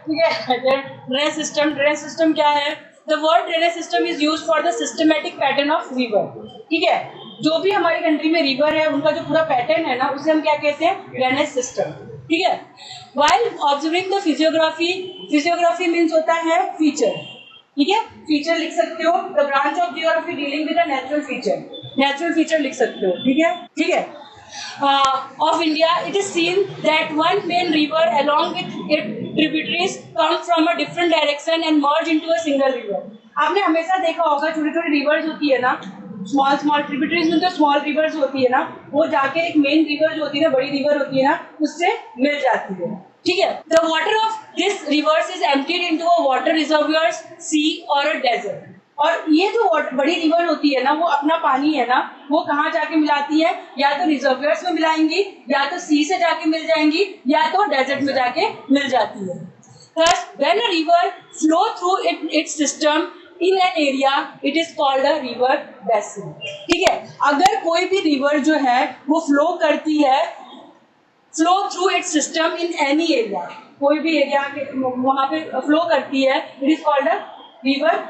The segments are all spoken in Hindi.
ठीक है। ड्रेनेज सिस्टम क्या है? The word drainage system is used for the systematic pattern of river, ठीक है। जो भी हमारी कंट्री में रिवर है उनका जो पूरा पैटर्न है ना, उसे हम क्या कहते हैं? ड्रेनेज सिस्टम, ठीक है। While observing the physiography means होता है फीचर, ठीक है। फीचर लिख सकते हो, the branch of geography dealing with the natural feature लिख सकते हो, ठीक है। Of India, it is seen that one main river along with its tributaries come from a different direction and merge into a single river. आपने हमेशा देखा होगा छोटी-छोटी रिवर्स होती है ना, स्मॉल ट्रिब्यूटरीज में तो स्मॉल रिवर्स होती है ना, वो जाके एक मेन रिवर जो होती है ना, बड़ी रिवर होती है ना, उससे मिल जाती है, ठीक है। The water of this rivers is emptied into a water reservoirs, sea और अ डेजर्ट। और ये जो बड़ी रिवर होती है ना, वो अपना पानी है ना, वो कहाँ जाके मिलाती है? या तो रिजर्वोयर्स में मिलाएंगी, या तो सी से जाके मिल जाएंगी, या तो डेजर्ट में जाके मिल जाती है। Thus, when a river flow through its system in an area, it is called a river basin, ठीक है। अगर कोई भी रिवर जो है वो फ्लो करती है, flow through it's system in any area, कोई भी एरिया के वहां पे फ्लो करती है, it is called a river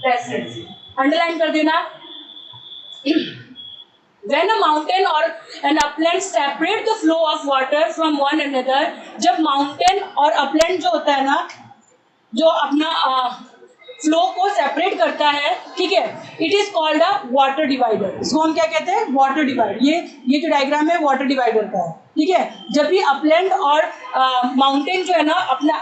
basin। Underline कर देना। When a mountain or an upland separate the flow of water from one another, जब mountain और upland जो होता है ना, जो अपना फ्लो को सेपरेट करता है, ठीक है, it is called a water divider. इसको हम क्या कहते हैं? Water divider. ये जो डायग्राम है वाटर डिवाइडर का है, ठीक है। जब भी अपलैंड और माउंटेन जो है ना, अपना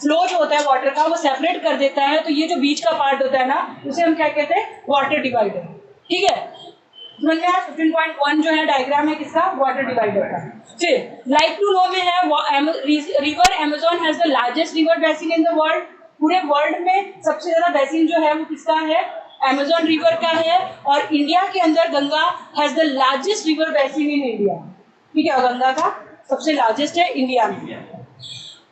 फ्लो जो होता है वाटर का, वो सेपरेट कर देता है, तो ये जो बीच का पार्ट होता है ना, उसे हम क्या कहते हैं? वाटर डिवाइडर, ठीक है। 15.1 जो है डायग्राम है किसका? वाटर डिवाइडर का। फिर लाइक टू नो में है river Amazon has the largest river basin in the world. पूरे वर्ल्ड में सबसे ज्यादा बेसिन जो है वो किसका है? अमेज़न रिवर का है। और इंडिया के अंदर Ganga has the largest river basin in India, ठीक है। गंगा का सबसे लार्जेस्ट है इंडिया में।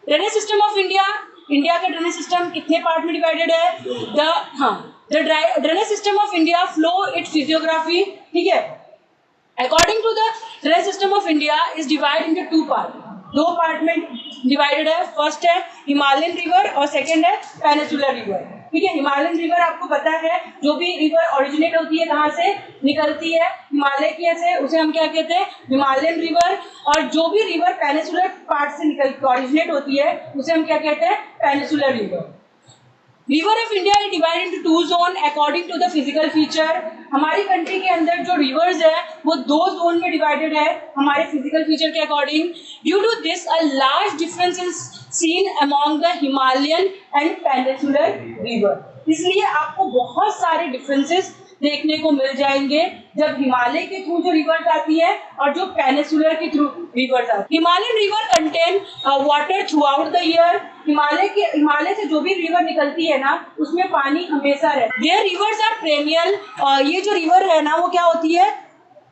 ड्रेनेज सिस्टम ऑफ इंडिया का ड्रेनेज सिस्टम कितने पार्ट में डिवाइडेड है? The drainage system of India flow its physiography, ठीक है। According to the drainage system of India is divided into two parts, दो पार्ट में डिवाइडेड है। फर्स्ट है हिमालयन रिवर और सेकंड है पेनिसुलर रिवर, ठीक है। हिमालयन रिवर आपको पता है, जो भी रिवर ओरिजिनेट होती है कहाँ से? निकलती है हिमालय की से, उसे हम क्या कहते हैं? Himalayan river. और जो भी रिवर पेनिसुलर पार्ट से निकल ओरिजिनेट होती है, उसे हम क्या कहते हैं? Peninsular river. River of India is divided into two zone according to the physical feature. हमारी कंट्री के अंदर जो रिवर्स है वो दो जोन में डिवाइडेड है हमारे फिजिकल फीचर के according. Due to this a large difference is seen among the Himalayan and peninsular river. इसलिए आपको बहुत सारे डिफरेंसेस देखने को मिल जाएंगे जब हिमालय के थ्रू जो रिवर्स आती है और जो पेनिसुलर के थ्रू रिवर्स आती है। Himalayan river contain water through out the year. Himalaya से जो भी रिवर निकलती है ना, उसमें पानी हमेशा रहता है। Their rivers are perennial. ये जो रिवर है ना, वो क्या होती है?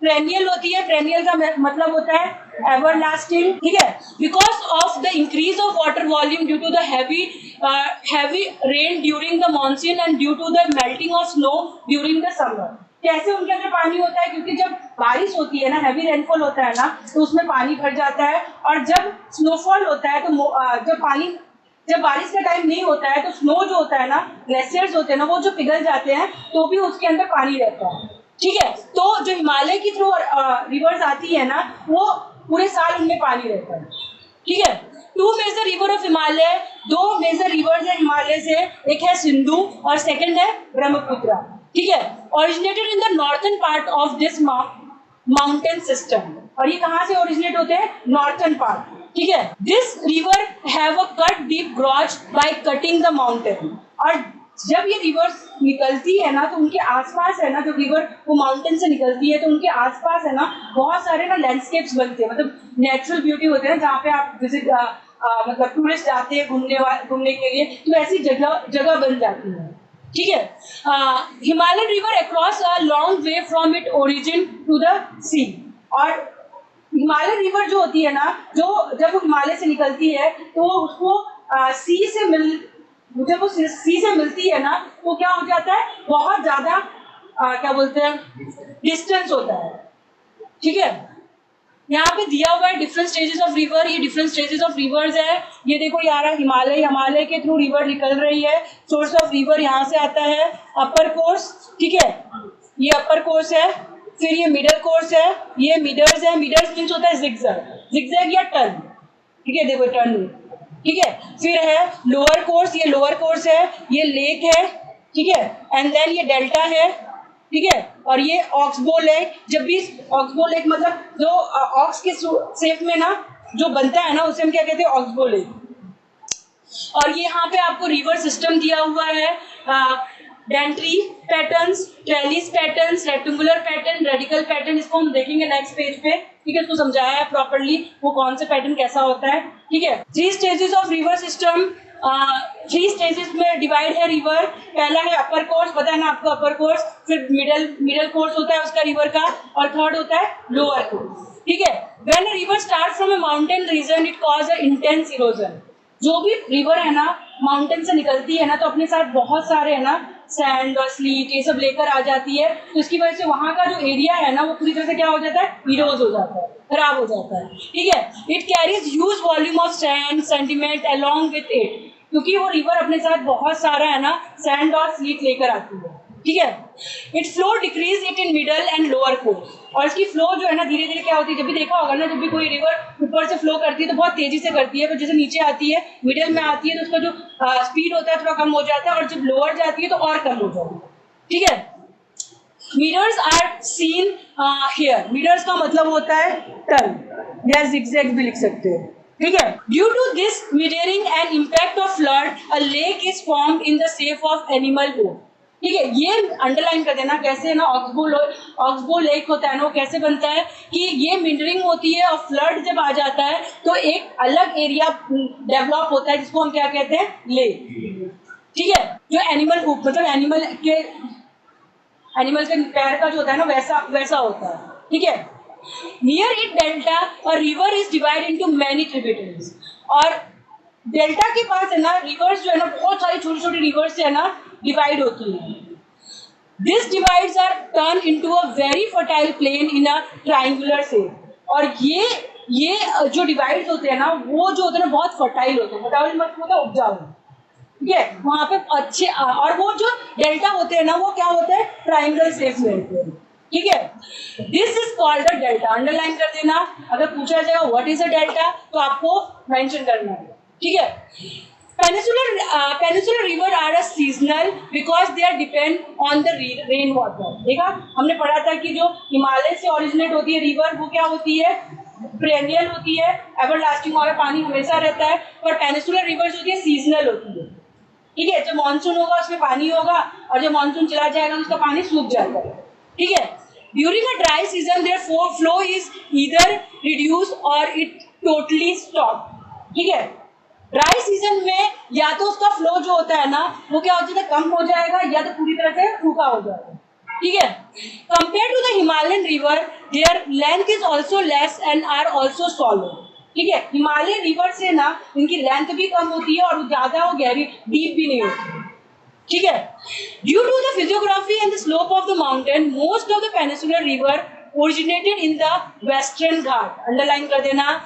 पेरेनियल होती है। पेरेनियल का मतलब होता है एवरलास्टिंग, ठीक है। Because of the increase of water volume due to the heavy rain during the monsoon and due to the melting of snow during the summer. कैसे उनके अंदर पानी होता है? क्योंकि जब बारिश होती है ना, हैवी रेनफॉल होता है ना, तो उसमें पानी भर जाता है। और जब स्नोफॉल होता है तो जब बारिश का टाइम नहीं होता है, तो स्नो जो होता है ना, ग्लेशियर्स होते हैं ना, वो जो पिघल जाते हैं, तो भी उसके अंदर पानी रहता है, ठीक है। तो जो हिमालय की थ्रू रिवर्स आती है ना, वो पूरे साल उनमें पानी रहता है, ठीक है। Two major river of Himalaya, दो मेजर रिवर्स है हिमालय से, एक है सिंधु और सेकंड है ब्रह्मपुत्र, ठीक है। Originated in the northern part of this mountain system. और ये कहाँ से ओरिजिनेट होते हैं? नॉर्थन पार्ट, ठीक है। This river have a cut deep gorge by cutting the mountain. और जब ये रिवर्स निकलती है ना, तो उनके आसपास है ना, जो रिवर वो माउंटेन से निकलती है, तो उनके आसपास है ना बहुत सारे ना लैंडस्केप्स बनते हैं, मतलब नेचुरल ब्यूटी होते हैं जहाँ पे आप विजिट मतलब टूरिस्ट जाते हैं घूमने के लिए, तो ऐसी जगह बन जाती है, ठीक है। Himalayan river across a long way from it origin to the sea. और हिमालयन रिवर जो होती है ना, जब वो हिमालय से निकलती है, तो उसको जब वो सी से मिलती है ना, तो क्या हो जाता है? बहुत ज्यादा क्या बोलते हैं, डिस्टेंस होता है, ठीक है। यहाँ पे दिया हुआ है डिफरेंट स्टेजेस ऑफ रिवर, ये डिफरेंट स्टेजेस ऑफ रिवर्स है। ये देखो यार हिमालय, हिमालय के थ्रू रिवर निकल रही है, सोर्स ऑफ रिवर यहाँ से आता है, अपर कोर्स, ठीक है, ये अपर कोर्स है, फिर ये मिडल कोर्स है, ये मिडर्स है, मिडर्स मीन्स होता है जिगजैग, जिगजैग या टर्न, ठीक है, देखो टर्न, ठीक है, फिर है लोअर कोर्स, ये लोअर कोर्स है, ये लेक है, ठीक है, एंड देन ये डेल्टा है, ठीक है, और ये ऑक्सबो लेक, जब भी ऑक्सबो लेक मतलब जो ऑक्स के शेप में ना जो बनता है ना उसे हम क्या कहते हैं, ऑक्सबो लेक। और ये यहाँ पे आपको रिवर सिस्टम दिया हुआ है, Dentry patterns, trellis patterns, rectangular pattern, radical pattern, इसको हम देखेंगे नेक्स्ट पेज पे, ठीक है, इसको समझाया है प्रॉपर्ली वो कौन से पैटर्न कैसा होता है, ठीक है। 3 stages of river system, 3 stages में डिवाइड है रिवर। पहला है अपर कोर्स, पता है ना आपको अपर कोर्स, फिर मिडल कोर्स होता है उसका रिवर का, और थर्ड होता है लोअर कोर्स, ठीक है। When a river start from a mountain reason it cause a intense erosion. जो भी रिवर है ना माउंटेन से निकलती है ना तो अपने साथ बहुत सारे है ना सैंड और स्लीट ये सब लेकर आ जाती है, तो इसकी वजह से वहां का जो एरिया है ना वो पूरी तरह से क्या हो जाता है, इरोज हो जाता है, खराब हो जाता है, ठीक है। It carries huge volume of sand sentiment along with it, क्योंकि वो रिवर अपने साथ बहुत सारा है ना सैंड और स्लीट लेकर आती है, ठीक है। It flow decrease it in middle and lower course, और इसकी फ्लो जो है ना धीरे धीरे क्या होती है, जब भी देखा होगा ना जब भी कोई रिवर ऊपर से फ्लो करती है तो बहुत तेजी से करती है, फिर जैसे नीचे आती है मिडल में आती है तो उसका जो स्पीड होता है थोड़ा कम हो जाता है, और जब लोअर जाती है तो और कम हो जाता है, ठीक है। Mirrors are seen here, mirrors का मतलब होता है टर्न या जिगजैग भी लिख सकते हैं, ठीक है। Due to this mirroring and impact of flood a lake is formed in the shape of animal bone, ठीक है। ये अंडरलाइन कर देना कैसे ना ऑक्सबो लेक होता है ना वो कैसे बनता है कि ये मिररिंग होती है और फ्लड जब आ जाता है तो एक अलग एरिया डेवलप होता है जिसको हम क्या कहते हैं, लेक, ठीक है। जो एनिमल मतलब एनिमल के पैर का जो होता है ना वैसा होता है, ठीक है। नियर इट डेल्टा और river is divide into many tributaries, और डेल्टा के पास है ना रिवर्स जो है ना बहुत सारी छोटी छोटी रिवर्स है ना डिवाइड होती है। This divides are turn into a very fertile plain in a triangular shape, और ये जो डिवाइड्स होते हैं ना वो जो होते हैं ना बहुत फर्टाइल होते हैं, फर्टाइल मतलब होता है उपजाऊ, ठीक है, वहां पे अच्छे, और वो जो डेल्टा होते हैं ना वो क्या होते हैं, ट्रायंगल शेप में होते हैं, ठीक है। This is called a delta, underline कर देना, अगर पूछा जाएगा व्हाट इज अ डेल्टा तो आपको मेंशन करना है, ठीक है। Peninsular river are a seasonal because they are depend on the rain water। देखा हमने पढ़ा था कि जो हिमालय से ओरिजिनेट होती है रिवर वो क्या होती है, पेरेनियल होती है, एवरलास्टिंग, और पानी हमेशा रहता है, पर पेनिसुलर रिवर्स होती है सीजनल होती है, ठीक है। जब मानसून होगा उसमें पानी होगा और जब मानसून चला जाएगा तो उसका पानी सूख जाता है, ठीक है। During a dry season their flow is either reduce or it totally stop, ठीक है। ड्राई सीजन में या तो उसका फ्लो जो होता है ना वो क्या हो जाता है, कम हो जाएगा, या तो पूरी तरह से सूखा हो जाएगा, ठीक है। Compare to the Himalayan river their length is also less and are also shallow, ठीक है। हिमालय रिवर से ना इनकी लेंथ भी कम होती है और ज्यादा वो गहरी डीप भी नहीं होती, ठीक है। Due to the physiography and the slope of the mountain most of the peninsular river originated in the western Ghat, underline कर देना।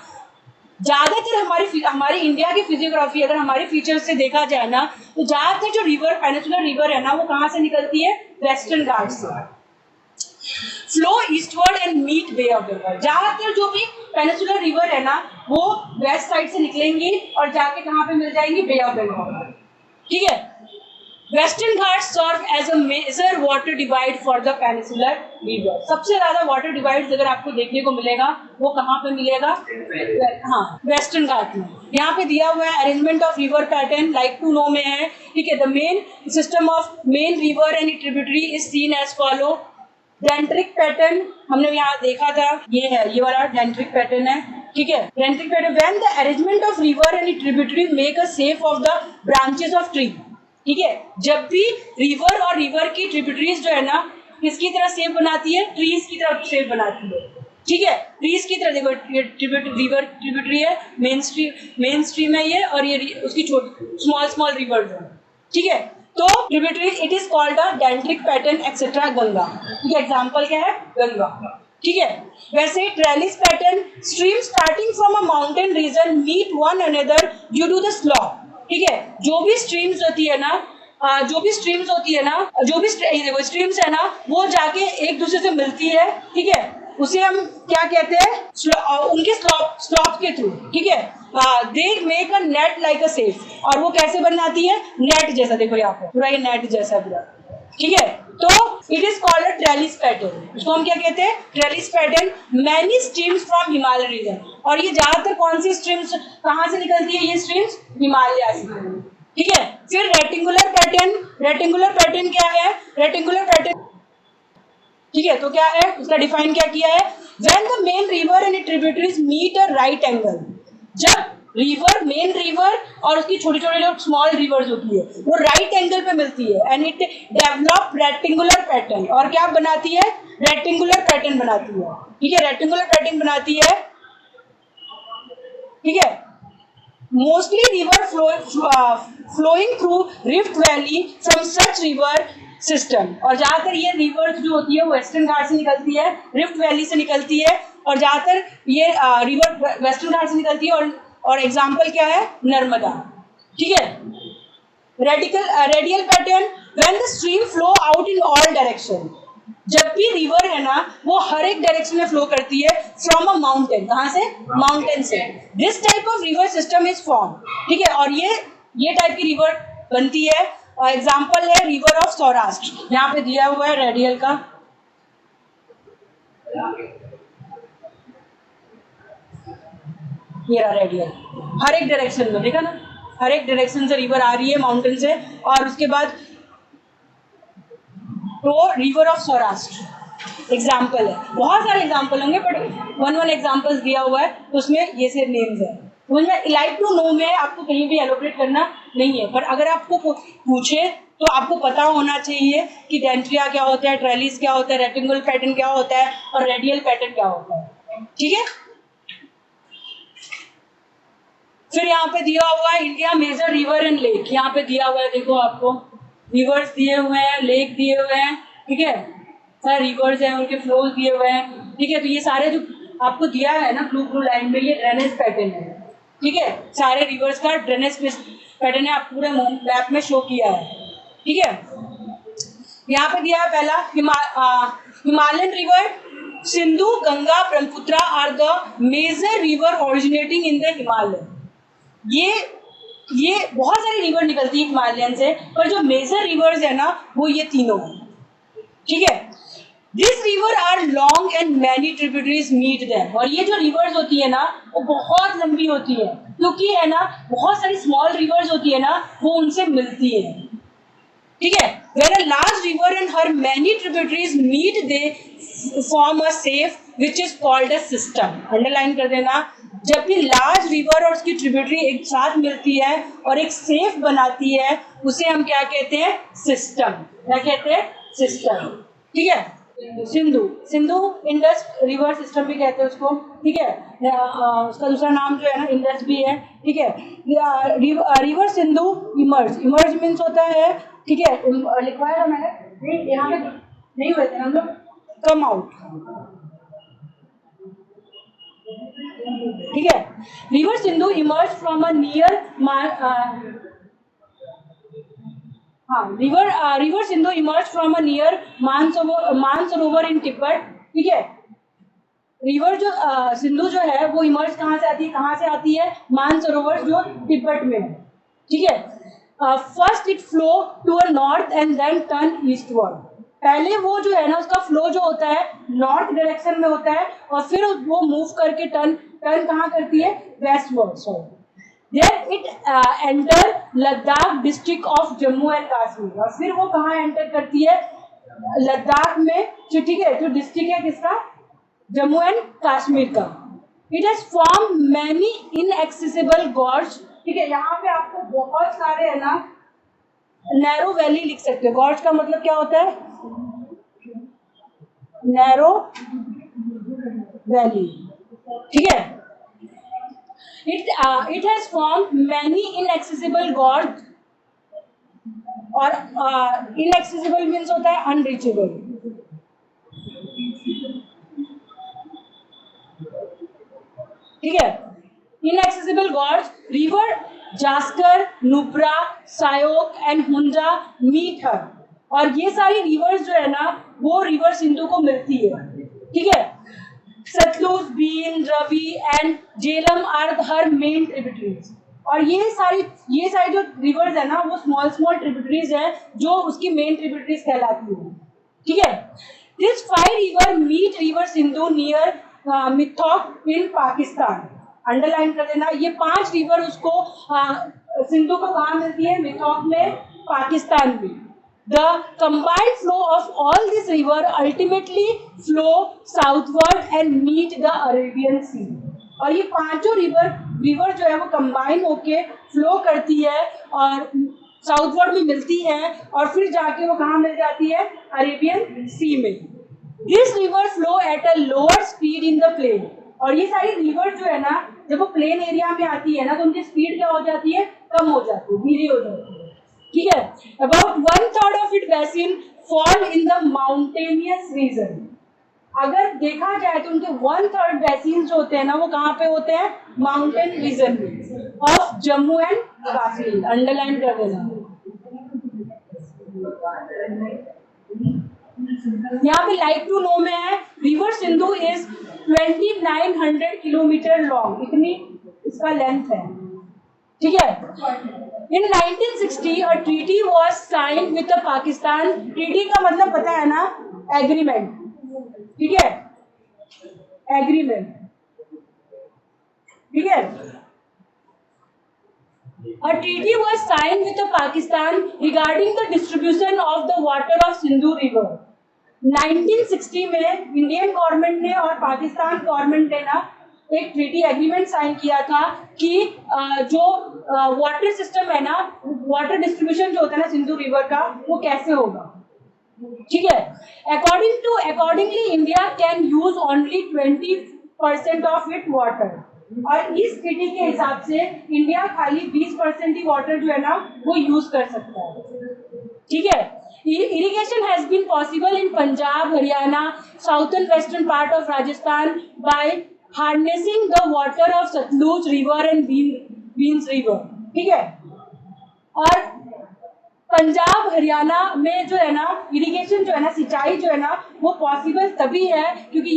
ज्यादातर हमारी इंडिया की फिजियोग्राफी अगर हमारे फीचर से देखा जाए ना तो ज्यादातर जो रिवर पेनिसुलर रिवर है ना वो कहाँ से निकलती है, वेस्टर्न घाट से। Flow eastward and meet bay of Bengal, ज्यादातर जो भी पेनिसुलर रिवर है ना वो वेस्ट साइड से निकलेंगी और जाके कहाँ पे मिल जाएंगी, बे ऑफ बंगाल, ठीक है। Western Ghat serve as a major water divide for the peninsular river. सबसे ज्यादा वाटर डिवाइड अगर आपको देखने को मिलेगा वो कहाँ पे मिलेगा, हाँ वेस्टर्न घाट में। यहाँ पे दिया हुआ है arrangement of river pattern like to know में है, ठीक है। The main system of main river and tributary is seen as follow. Dendritic pattern हमने यहाँ देखा था, ये है, ये वाला डेंट्रिक पैटर्न है, ठीक है। Dendritic pattern when the arrangement of river and tributary make a shape of the branches of tree, ठीक है। जब भी रिवर और रिवर की ट्रिब्यूटरीज जो है ना किसकी तरह शेप बनाती है, ट्रीज की तरह शेप बनाती है, ठीक है। ट्रीज की तरह, देखो ये रिवर ट्रिब्यूटरी है, मेन स्ट्रीम है ये, और ये उसकी छोटी स्मॉल रिवर है, ठीक है। तो tributaries it is called a dendritic pattern etcetera Ganga, ठीक है। एग्जांपल क्या है, गंगा, ठीक है। वैसे ही trellis pattern, stream starting from a mountain region meet one another due to the slope. ठीक है, जो भी स्ट्रीम्स होती है ना, जो भी स्ट्रीम्स है ना, वो जाके एक दूसरे से मिलती है। ठीक है, उसे हम क्या कहते हैं, उनके स्लॉप के थ्रू। ठीक है, they make a net like a safe, और वो कैसे बनाती है, नेट जैसा। देखो यहाँ पे पूरा ये नेट जैसा पूरा। ठीक है, तो it is called a trellis pattern. इसको हम क्या कहते हैं, trellis pattern. Many streams from Himalaya region, और ये ज्यादातर कौन सी स्ट्रीम्स कहाँ से निकलती है, ये स्ट्रीम्स हिमालय से। ठीक है, फिर रेक्टेंगुलर पैटर्न। रेक्टेंगुलर पैटर्न क्या है, रेक्टेंगुलर पैटर्न, ठीक है, तो क्या है, उसका डिफाइन क्या किया है, when the main river and tributaries meet a right angle. जब रिवर, मेन रिवर और उसकी छोटी छोटी जो स्मॉल रिवर्स होती है वो राइट एंगल पे मिलती है, and it develop rectangular pattern. और क्या बनाती है, रेक्टेंगुलर पैटर्न बनाती है। ठीक है, रेक्टेंगुलर पैटर्न बनाती है। ठीक है, mostly river flowing through rift valley from such river system. और ज्यादातर ये रिवर्स जो होती है वो वेस्टर्न घाट से निकलती है, रिफ्ट वैली से निकलती है, और ज्यादातर ये रिवर वेस्टर्न घाट से निकलती है। और एग्जाम्पल क्या है, नर्मदा। ठीक है, radial pattern, when the stream flow out in all direction. जब भी रिवर है ना वो हर एक डायरेक्शन में फ्लो करती है फ्रॉम अ माउंटेन। कहां से, माउंटेन से। This type of river system is form. ठीक है, और ये टाइप की रिवर बनती है। एग्जाम्पल है रिवर ऑफ सौराष्ट्र, यहाँ पे दिया हुआ है रेडियल का। ये रहा रेडियल, हर एक डायरेक्शन में, देखा ना, हर एक डायरेक्शन से रिवर आ रही है माउंटेन से। और उसके बाद तो रिवर ऑफ सौराष्ट्र एग्जाम्पल है। बहुत सारे एग्जाम्पल होंगे बट वन एग्जाम्पल्स दिया हुआ है, तो उसमें ये से नेम्स है। तो लाइक टू नो में आपको कहीं भी एलोब्रेट करना नहीं है, पर अगर आपको पूछे तो आपको पता होना चाहिए कि डेंट्रिया क्या होता है, ट्रेलिस क्या होता है, रेक्टेंगुलर पैटर्न क्या होता है, और रेडियल पैटर्न क्या होता है। ठीक है, फिर यहाँ पे दिया हुआ है India major river and lake. यहाँ पे दिया हुआ है, देखो आपको रिवर्स दिए हुए हैं, लेक दिए हुए हैं। ठीक है, सारे रिवर्स हैं, उनके फ्लोज दिए हुए हैं। ठीक है, तो ये सारे जो आपको दिया है ना ब्लू लाइन में, ये ड्रेनेज पैटर्न है। ठीक है, सारे रिवर्स का ड्रेनेज पैटर्न है, आप पूरे मैप में शो किया है। ठीक है, यहाँ पे दिया है पहला Himalayan river, Sindhu, Ganga, Brahmaputra are the major river originating in the Himalaya. ये बहुत सारी रिवर निकलती है हिमालयन से, पर जो मेजर रिवर्स है ना वो ये तीनों हैं। ठीक है, this river are long and many tributaries meet them. और ये जो रिवर्स होती है ना वो बहुत लंबी होती है, क्योंकि है ना बहुत सारी स्मॉल रिवर्स होती है ना वो उनसे मिलती है। ठीक है, when a large river and her many tributaries meet they form a safe which is called a system। Underline कर देना, जब भी लार्ज रिवर और उसकी ट्रिब्यूटरी एक साथ मिलती है और एक सेफ बनाती है उसे हम क्या कहते हैं, सिस्टम। क्या कहते हैं, सिस्टम। ठीक है, सिंधु इंडस रिवर सिस्टम भी कहते हैं उसको। ठीक है, उसका दूसरा नाम जो है ना इंडस भी है। ठीक है, रिवर सिंधु इमर्ज मीन्स होता है, ठीक है, लिखवाया था मैंने, नहीं यहाँ पे नहीं हुए थे हम लोग, कम आउट। ठीक है, river Sindhu emerge from a near river Sindhu emerge from a near Mansarovar in Tibet. ठीक है, रिवर जो सिंधु जो है वो इमर्ज कहाँ से आती है, मानसरोवर जो तिब्बत में है। ठीक है, first it flow to a north and then turn eastward. पहले वो जो है ना उसका फ्लो जो होता है नॉर्थ डायरेक्शन में होता है, और फिर वो मूव करके टर्न कहाँ करती है, westward. Sorry, there it enter Ladakh district of Jammu and Kashmir. और फिर वो कहाँ एंटर करती है, लद्दाख में, जो ठीक है जो डिस्ट्रिक्ट है किसका, जम्मू एंड कश्मीर का। It has form many inaccessible gorge. ठीक है, यहाँ पे आपको बहुत सारे है ना नैरो वैली लिख सकते हो। गॉर्ज का मतलब क्या होता है, नैरो वैली। ठीक है, it has form many inaccessible gorge, और इनएक्सेसिबल मीन्स होता है अनरीचेबल। ठीक है। Inaccessible gorge, river Zaskar, Nubra, Shyok and Hunza meet her. और ये सारी रिवर्स जो है ना वो रिवर सिंधु को मिलती है, ठीक है। Sutlej, Beas, Ravi and Jhelum are her main tributaries. और ये सारी जो रिवर्स है ना वो स्मॉल स्मॉल ट्रिब्यूटरीज है जो उसकी मेन ट्रिब्यूटरीज कहलाती है, ठीक है। This 5 river meet river Sindhu near Mithok in Pakistan. Underline कर देना, ये 5 रिवर उसको सिंधु को कहाँ मिलती है? मिथोक में, पाकिस्तान में। The combined flow of all these river ultimately flow southward and meet the Arabian Sea। और ये पांचों रिवर जो है वो कंबाइन होके फ्लो करती है और साउथवर्ड में मिलती है और फिर जाके वो कहाँ मिल जाती है? अरेबियन सी में। This river flow at a lower speed in the plain. और ये सारी रिवर जो है ना जब वो प्लेन एरिया में आती है ना तो उनकी स्पीड क्या हो जाती है? कम हो जाती है, धीरे हो जाती है, ठीक है। About 1/3 of it basin fall in the mountainous region. अगर देखा जाए तो उनके 1/3 बेसिन जो होते हैं ना वो कहाँ पे होते हैं? माउंटेन रीजन में of Jammu and Kashmir. Underline कर देना। यहाँ पे लाइक टू नो में है river Sindhu is 2900 kilometre long, इतनी इसका लेंथ है, ठीक है। In 1960 a treaty was signed with the Pakistan। treaty का मतलब पता है ना? एग्रीमेंट, ठीक है, एग्रीमेंट, ठीक है। A treaty was signed with the Pakistan regarding the distribution of the water of Sindhu River। 1960 में इंडियन गवर्नमेंट ने और पाकिस्तान गवर्नमेंट ने ना एक ट्रीटी एग्रीमेंट साइन किया था कि जो वाटर सिस्टम है ना, वाटर डिस्ट्रीब्यूशन जो होता है ना सिंधु रिवर का, वो कैसे होगा, ठीक है। Accordingly India can use only 20% of it water. और इस ट्रीटी के हिसाब से इंडिया खाली 20% ही वाटर जो है ना वो यूज कर सकता है, ठीक है। Irrigation has been possible in Punjab, Haryana, southern western part of Rajasthan by harnessing the water of Sutlej river and Beas river, ठीक है। और पंजाब हरियाणा में जो है ना इरिगेशन जो है ना, सिंचाई जो है ना वो पॉसिबल तभी है क्योंकि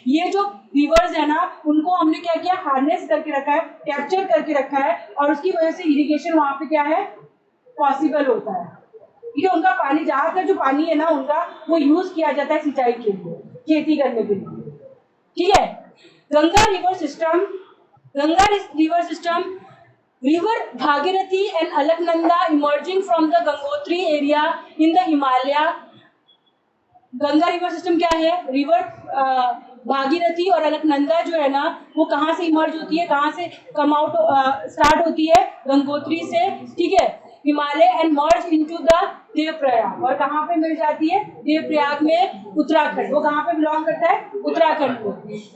ये जो रिवर्स है ना उनको हमने क्या किया? हार्नेस करके रखा है, कैप्चर करके रखा है और उसकी वजह से इरिगेशन वहां पे क्या है? पॉसिबल होता है, ठीक है। उनका पानी, ज्यादातर जो पानी है ना उनका वो यूज किया जाता है सिंचाई के लिए, खेती करने के लिए, ठीक है। Ganga river system, river Bhagirathi and Alaknanda emerging from the Gangotri area in the Himalaya. Ganga river system क्या है? रिवर भागीरथी और अलकनंदा जो है ना वो कहाँ से इमर्ज होती है, कहाँ से कम आउट स्टार्ट होती है? गंगोत्री से, ठीक है। Himalaya and merge into the Devprayag. और कहाँ पे मिल जाती है? देवप्रयाग में, उत्तराखंड। वो कहाँ पे बिलोंग करता है? उत्तराखंड को।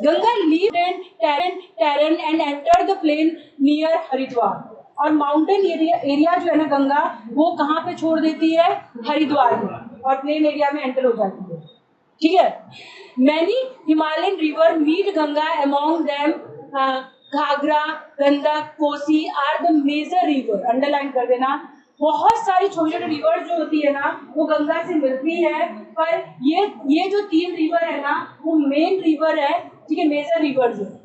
Ganga leave terrain and enter the plain near Haridwar. और माउंटेन एरिया जो है ना गंगा वो कहाँ पे छोड़ देती है? हरिद्वार में, और प्लेन एरिया में एंटर हो जाती है, ठीक है। Many Himalayan river meet Ganga, among them Ghaghara, Gandak, Kosi are the major river. Underline कर देना। बहुत सारी छोटी छोटी रिवर जो होती है ना वो गंगा से मिलती है, पर ये जो 3 रिवर है ना वो मेन रिवर है, ठीक है, मेजर रिवर्स है।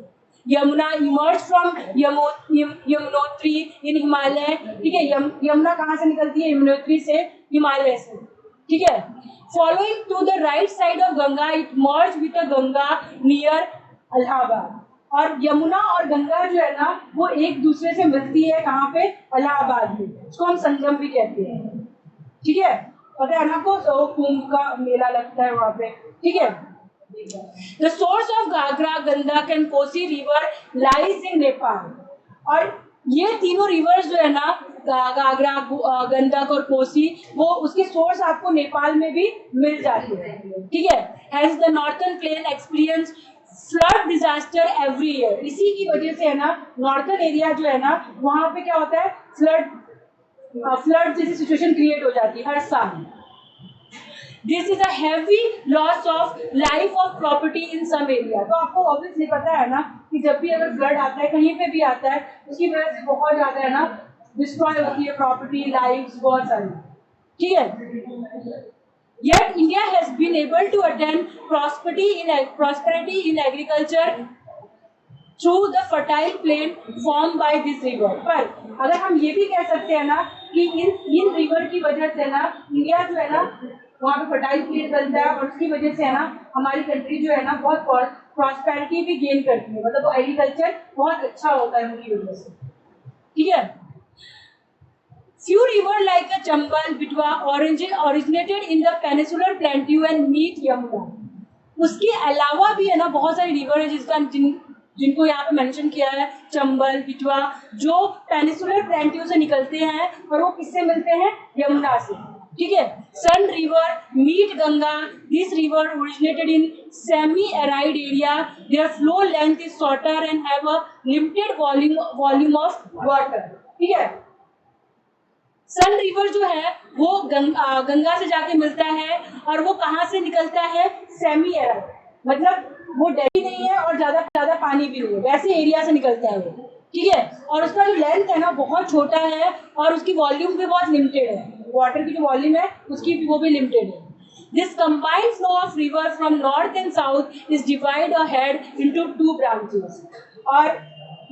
यमुना इमर्ज फ्रॉम यमुनोत्री इन हिमालय, ठीक है। यमुना कहाँ से निकलती है? यमुनोत्री से, हिमालय से, ठीक है। Following to the right side of Ganga it merge with the Ganga near Allahabad. और यमुना और गंगा जो है ना वो एक दूसरे से मिलती है, कहाँ पे? इलाहाबाद में। इसको हम संगम भी कहते हैं, ठीक है। पता है ना आपको, तो कुंभ का मेला लगता है वहां पे, ठीक है। The source of Gagra, Gandak and Kosi river lies in Nepal। और ये तीनों रिवर्स जो है ना गागरा, गंडक और कोसी, वो उसके सोर्स आपको नेपाल में भी मिल जाते हैं, ठीक है। Hence the northern plain experience flood disaster every year. इसी की वजह से है ना नॉर्थन एरिया जो है ना वहां पे क्या होता है? फ्लड जैसी सिचुएशन क्रिएट हो जाती है हर साल। This is a heavy loss of life of property in some area. तो आपको ऑब्वियसली पता है ना कि कि जब भी अगर फ्लड आता है कहीं पे भी आता है, उसकी वजह से बहुत ज्यादा है ना डिस्ट्रॉय होती है प्रॉपर्टी, लाइफ, बहुत सारी, ठीक है। Yet India has been able to attain prosperity in agriculture through the fertile plain formed by this river. पर अगर हम ये भी कह सकते हैं ना कि इन रिवर की वजह से ना इंडिया जो है ना वहाँ पे फर्टाइल प्लेन बनता है, और उसकी वजह से है ना हमारी कंट्री जो है ना बहुत प्रॉस्पेरिटी भी गेन करती है, मतलब एग्रीकल्चर बहुत अच्छा होता है उनकी वजह से, ठीक है। Few rivers like the Chambal, Betwa originated in the peninsular plateau and meet Yamuna. उसके अलावा भी है ना बहुत सारी रिवर है जिनको यहाँ पे मेंशन किया है, चंबल, बिटवा, जो पेनिसुलर प्लेन्यू से निकलते हैं और वो किससे मिलते हैं, यमुना से, ठीक है। Son river meet Ganga, this river originated in semi arid area, their flow length is shorter and have a limited volume of water, ठीक है। सन रिवर जो है वो गंगा से जाके मिलता है, और वो कहाँ से निकलता है, सेमी एराइड, मतलब वो डेली नहीं है और ज्यादा पानी भी नहीं है, वैसे एरिया से निकलता है वो, ठीक है। और उसका जो लेंथ है ना बहुत छोटा है, और उसकी वॉल्यूम भी बहुत लिमिटेड है, वाटर की जो वॉल्यूम है उसकी वो भी लिमिटेड है। This combined flow of river from north and south is divided ahead into two branches. और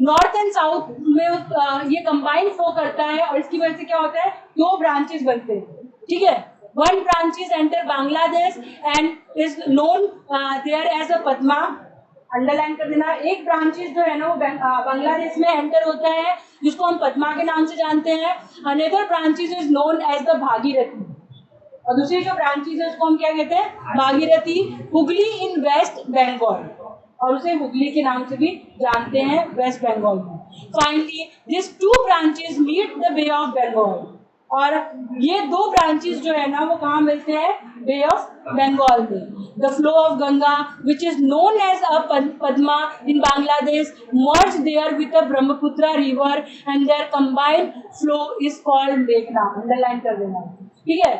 नॉर्थ एंड साउथ में ये कंबाइंड फ्लो करता है, और इसकी वजह से क्या होता है, दो ब्रांचेस बनते हैं, ठीक है। One branches enter Bangladesh and is known there as a Padma, underline कर देना। एक ब्रांचेस जो है ना वो बांग्लादेश में एंटर होता है, जिसको हम पद्मा के नाम से जानते हैं। Another branches is known as the Bhagirathi, और दूसरी जो ब्रांचेस है उसको हम क्या कहते हैं, भागीरथी। हुगली इन वेस्ट बंगाल, और उसे हुगली के नाम से भी जानते हैं वेस्ट बंगाल में। Finally this two branches meet the bay of Bengal, और ये दो ब्रांचेस जो है ना वो कहाँ मिलते हैं, बे ऑफ बंगाल में। The flow of Ganga which is known as a Padma in Bangladesh merge there with the Brahmaputra river and their combined flow is called मेघना, अंडरलाइन कर देना, ठीक है।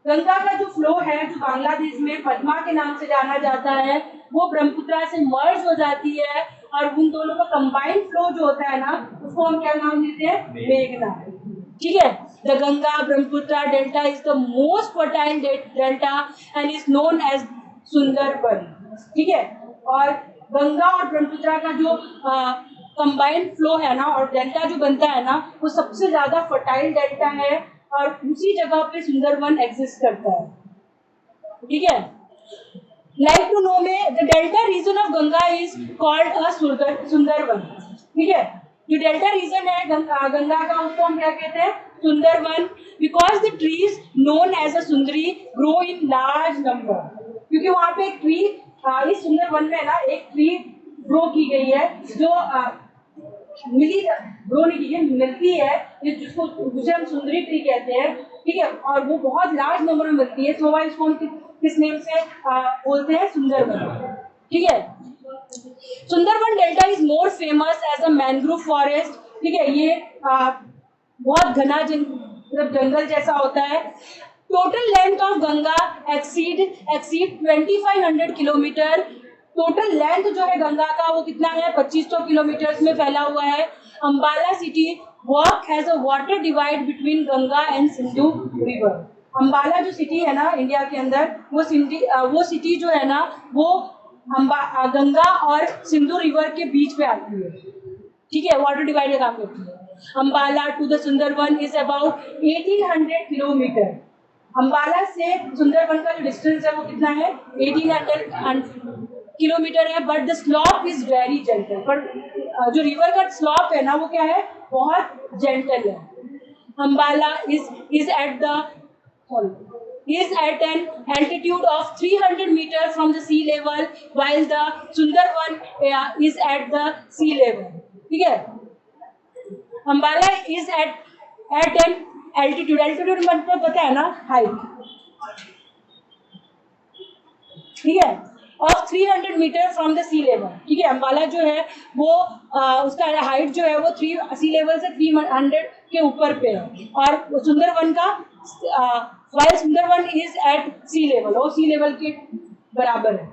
गंगा का जो फ्लो है जो बांग्लादेश में पद्मा के नाम से जाना जाता है, वो ब्रह्मपुत्र से मर्ज हो जाती है, और उन दोनों का कंबाइंड फ्लो जो होता है ना उसको हम क्या नाम देते हैं, मेघना, ठीक है। The Ganga Brahmaputra delta is the most fertile delta and is known as Sundarban, ठीक है। और गंगा और ब्रह्मपुत्र का जो कंबाइंड फ्लो है ना और डेल्टा जो बनता है ना वो सबसे ज्यादा फर्टाइल डेल्टा है, और उसी जगह पे सुंदरवन एग्जिस्ट करता है, ठीक है। लाइक टू नो में the delta region of Ganga is called a Sundarvan, ठीक है। जो डेल्टा रीजन है गंगा का उसको हम क्या कहते हैं, Sundarvan, because the trees known as a sundari grow in large number, क्योंकि वहां पे एक ट्री इस सुंदरवन में ना एक ट्री ग्रो की गई है जो ग्रो नहीं की है, मिलती है, जिसे हम सुंदरी ट्री कहते हैं, ठीक है। और वो बहुत लार्ज नंबर में मिलती है, तो इसको हम किस नेम से बोलते हैं, सुंदरवन, ठीक है। Sundarvan delta is more famous as a mangrove forest, ठीक है। ये बहुत घना मतलब जंगल जैसा होता है। Total length of Ganga exceed 2500 kilometre. Total length जो है गंगा का वो कितना है, 2500 किलोमीटर में फैला हुआ है। Ambala city work has a water divide between Ganga and Sindhu river. Ambala जो सिटी है ना इंडिया के अंदर, वो सिटी जो है ना वो गंगा और सिंधु रिवर के बीच में आती है, ठीक है, वाटर डिवाइड का काम करती है। Ambala to the Sundarvan is about 1800 kilometre. Ambala से सुंदरवन का जो डिस्टेंस है वो कितना है, 1800 किलोमीटर है। But the slope is very gentle, पर जो रिवर का स्लॉप है ना वो क्या है, बहुत जेंटल है। Ambala is at an altitude of 300 meters from the sea level, while the Sundarban is at the sea level, ठीक है। Ambala is at an altitude मतलब पता है ना, हाइट, ठीक है, of 300 metre from the sea level, ठीक है। अंबाला जो है वो उसका हाइट जो है वो सी लेवल से 300 के ऊपर पे है, और सुंदरवन का while Sundarvan is at sea level, वो सी लेवल के बराबर है।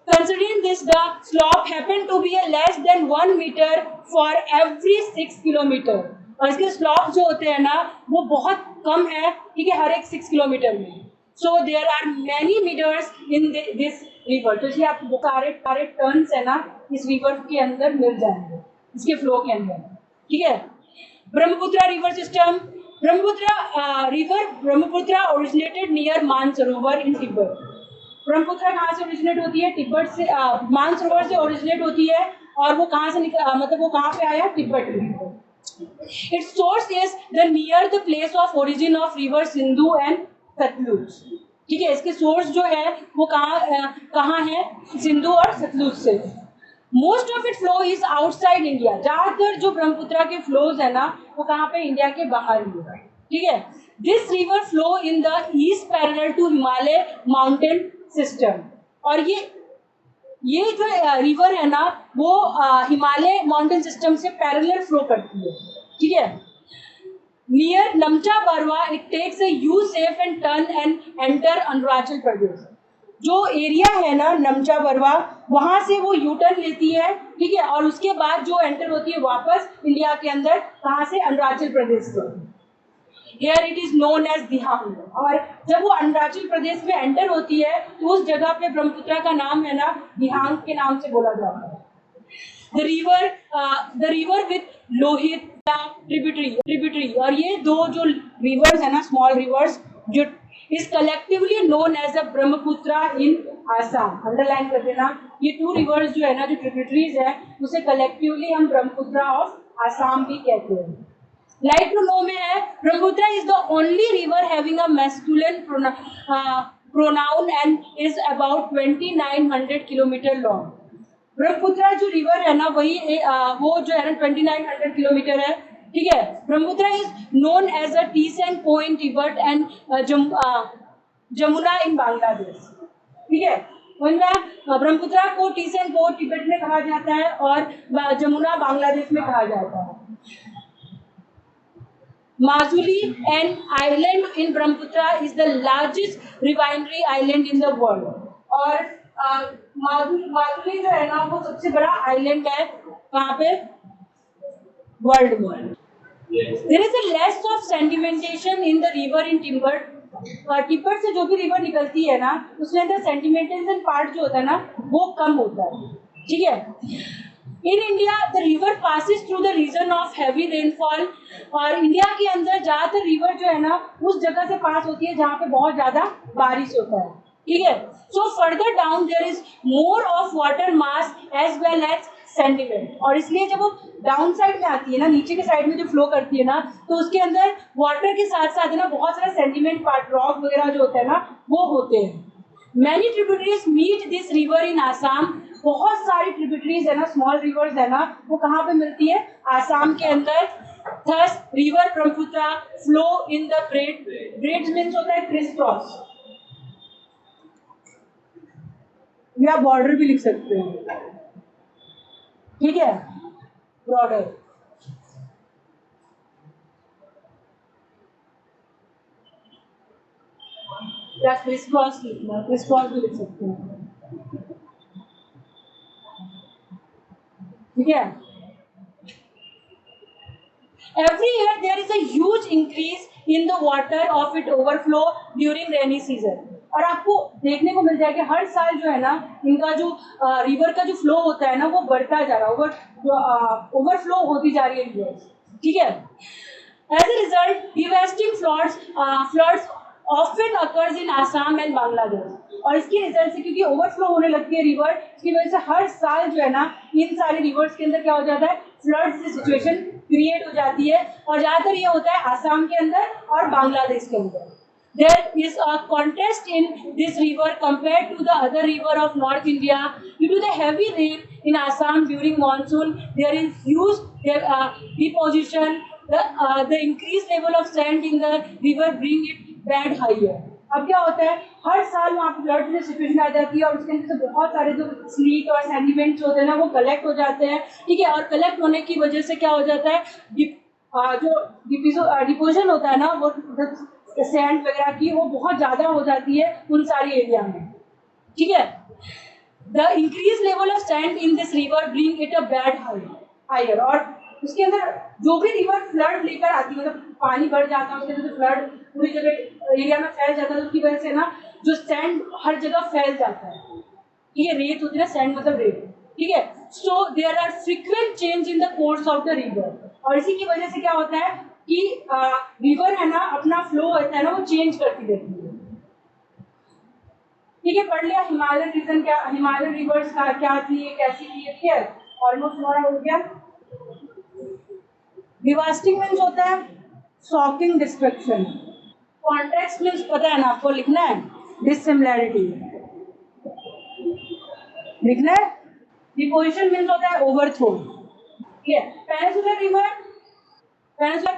Considering this, the slope happened to be a less than 1 meter for every 6 kilometer. और इसके स्लॉप जो होते हैं ना वो बहुत कम है, ठीक है, हर एक 6 किलोमीटर में. So there are many meters in this river. तो इसलिए आपको सारे टर्न्स है ना इस रिवर के अंदर मिल जाएंगे, इसके फ्लो के अंदर, ठीक है. Brahmaputra river system. Brahmaputra originated near Mansarovar in Tibet. Brahmaputra कहाँ से ओरिजिनेट होती है? तिब्बत से, मानसरोवर से ओरिजिनेट होती है. और वो कहाँ से मतलब वो कहाँ पे आया? तिब्बत में. Its source is the near the place of origin of river Sindhu and Sutlej. ठीक है, इसके सोर्स जो है वो कहाँ है? सिंधु और सतलुज से. Most of it flow is outside India. ज्यादातर जो ब्रह्मपुत्र के फ्लोज है ना वो कहाँ पे? इंडिया के बाहर ही है, ठीक है. This river flow in the east parallel to Himalaya mountain system. और ये जो रिवर है ना वो हिमालय माउंटेन सिस्टम से पैरेलल फ्लो करती है, ठीक है. Near Namcha Barwa it takes a U shape and turn and enter Arunachal Pradesh. जो एरिया है ना नमचा बरवा, वहां से वो यू टर्न लेती है, ठीक है. और उसके बाद जो एंटर होती है वापस इंडिया के अंदर, कहाँ से? अरुणाचल प्रदेश से. Here it is known as दिहांग. और जब वो अरुणाचल प्रदेश में एंटर होती है तो उस जगह पे ब्रह्मपुत्र का नाम है ना दिहांग के नाम से बोला जाता है. The river with Lohit tributary. और ये दो जो रिवर्स है ना, स्मॉल रिवर्स, जो is collectively known as a Brahmaputra in Assam. Underline कर देना, ये 2 रिवर्स जो है ना, जो ट्रिब्यूटरीज है, उसे कलेक्टिवली हम ब्रह्मपुत्र ऑफ आसाम भी कहते हैं. लाइट टू नो में है, Brahmaputra is the only river having a masculine pronoun and is about 2900 kilometre long. Brahmaputra जो रिवर है ना वो जो है ना 2900 किलोमीटर है, ठीक है. Brahmaputra is known as a Tsangpo Tibet and Jamuna in Bangladesh, ठीक है. ब्रह्मपुत्र को टीसन पॉइंट तिब्बत में कहा जाता है और जमुना बांग्लादेश में कहा जाता है. Majuli, an island in Brahmaputra, is the largest refinery island in the world. और माजुली जो है ना वो सबसे बड़ा आइलैंड है कहाँ पे? वर्ल्ड में. There is a less of sedimentation in the river in Timbuktu. Tibet से जो भी रिवर निकलती है ना उसमें अंदर सेडिमेंटेशन पार्ट जो होता है ना वो कम होता है, ठीक है. In India the river passes through the region of heavy rainfall. और इंडिया के अंदर ज्यादातर रिवर जो है ना उस जगह से पास होती है जहाँ पे बहुत ज्यादा बारिश होता है, ठीक है. So further down there is more of water mass as well as sediment. और इसलिए जब वो डाउन साइड में आती है ना, नीचे के साइड में जो फ्लो करती है ना, तो उसके अंदर वाटर के साथ साथ है ना बहुत सारा सेंडिमेंट पार्ट, रॉक वगैरह जो होता है ना वो होते हैं. Many tributaries meet this river in Assam. बहुत सारी ट्रिब्यूटरीज है ना, स्मॉल रिवर्स है ना, वो कहाँ पे मिलती है? आसाम के अंदर. Thus river Brahmaputra flow in the breads means होता है क्रिस क्रॉस, या बॉर्डर भी लिख सकते हैं, ठीक है, बॉर्डर. या क्रिस क्रॉस लिखना, क्रिस क्रॉस भी लिख सकते हैं, ठीक है. Every year there is a huge increase in the water of it overflow during rainy season. और आपको देखने को मिल जाएगा हर साल जो है ना इनका जो रिवर का जो फ्लो होता है ना वो बढ़ता जा रहा है, ओवरफ्लो होती जा रही है रिवर, ठीक है. As a result, devastating floods often occurs in Assam and Bangladesh. और इसके रिजल्ट से क्योंकि ओवरफ्लो होने लगती है रिवर, इसकी वजह से हर साल जो है ना इन सारे रिवर्स के अंदर क्या हो जाता है? फ्लड की सिचुएशन क्रिएट हो जाती है. और ज्यादातर ये होता है आसाम के अंदर और बांग्लादेश के अंदर. There is a contrast in this river compared to the other river of North India. Due to the heavy rain in Assam during monsoon, there is huge deposition. The increased level of sand in the river bring it bed higher. अब क्या होता है? हर साल वहाँ पे फ्लड की सिचुएशन आ जाती है और उसके अंदर से बहुत सारे जो स्लीट और सेडिमेंट्स होते हैं ना वो कलेक्ट हो जाते हैं, ठीक है. और कलेक्ट होने की वजह से क्या हो जाता है? जो डिपोजिशन होता है ना वो सैंड वगैरह की वो बहुत ज्यादा हो जाती है उन सारी एरिया में, ठीक है. The increase level of sand in this river bring it a bed higher, और उसके अंदर जो भी रिवर फ्लड लेकर आती है, मतलब पानी बढ़ जाता है उसके अंदर, फ्लड पूरी जगह एरिया में फैल जाता है, तो उसकी वजह से ना जो सैंड हर जगह फैल जाता है, ठीक है, रेत होती है ना, सैंड मतलब रेत, ठीक है। So there are frequent change in the course of the river, और इसी की वजह से क्या होता है कि रिवर है ना अपना फ्लो होता है ना वो चेंज करती रहती है, ठीक है। पढ़ लिया हिमालयन रीजन क्या, हिमालयन रिवर्स का क्या थी, कैसी थी, ठीक है, ऑलमोस्ट हमारा हो गया। डिवास्टिंग मीन्स होता है शॉकिंग डिस्ट्रक्शन, कॉन्टेक्स्ट मीन्स पता है ना आपको, लिखना है डिसिमिलैरिटी, लिखना है। डिपोजिशन मीन्स होता है ओवरथ्रो, ठीक है। Peninsular river, peninsular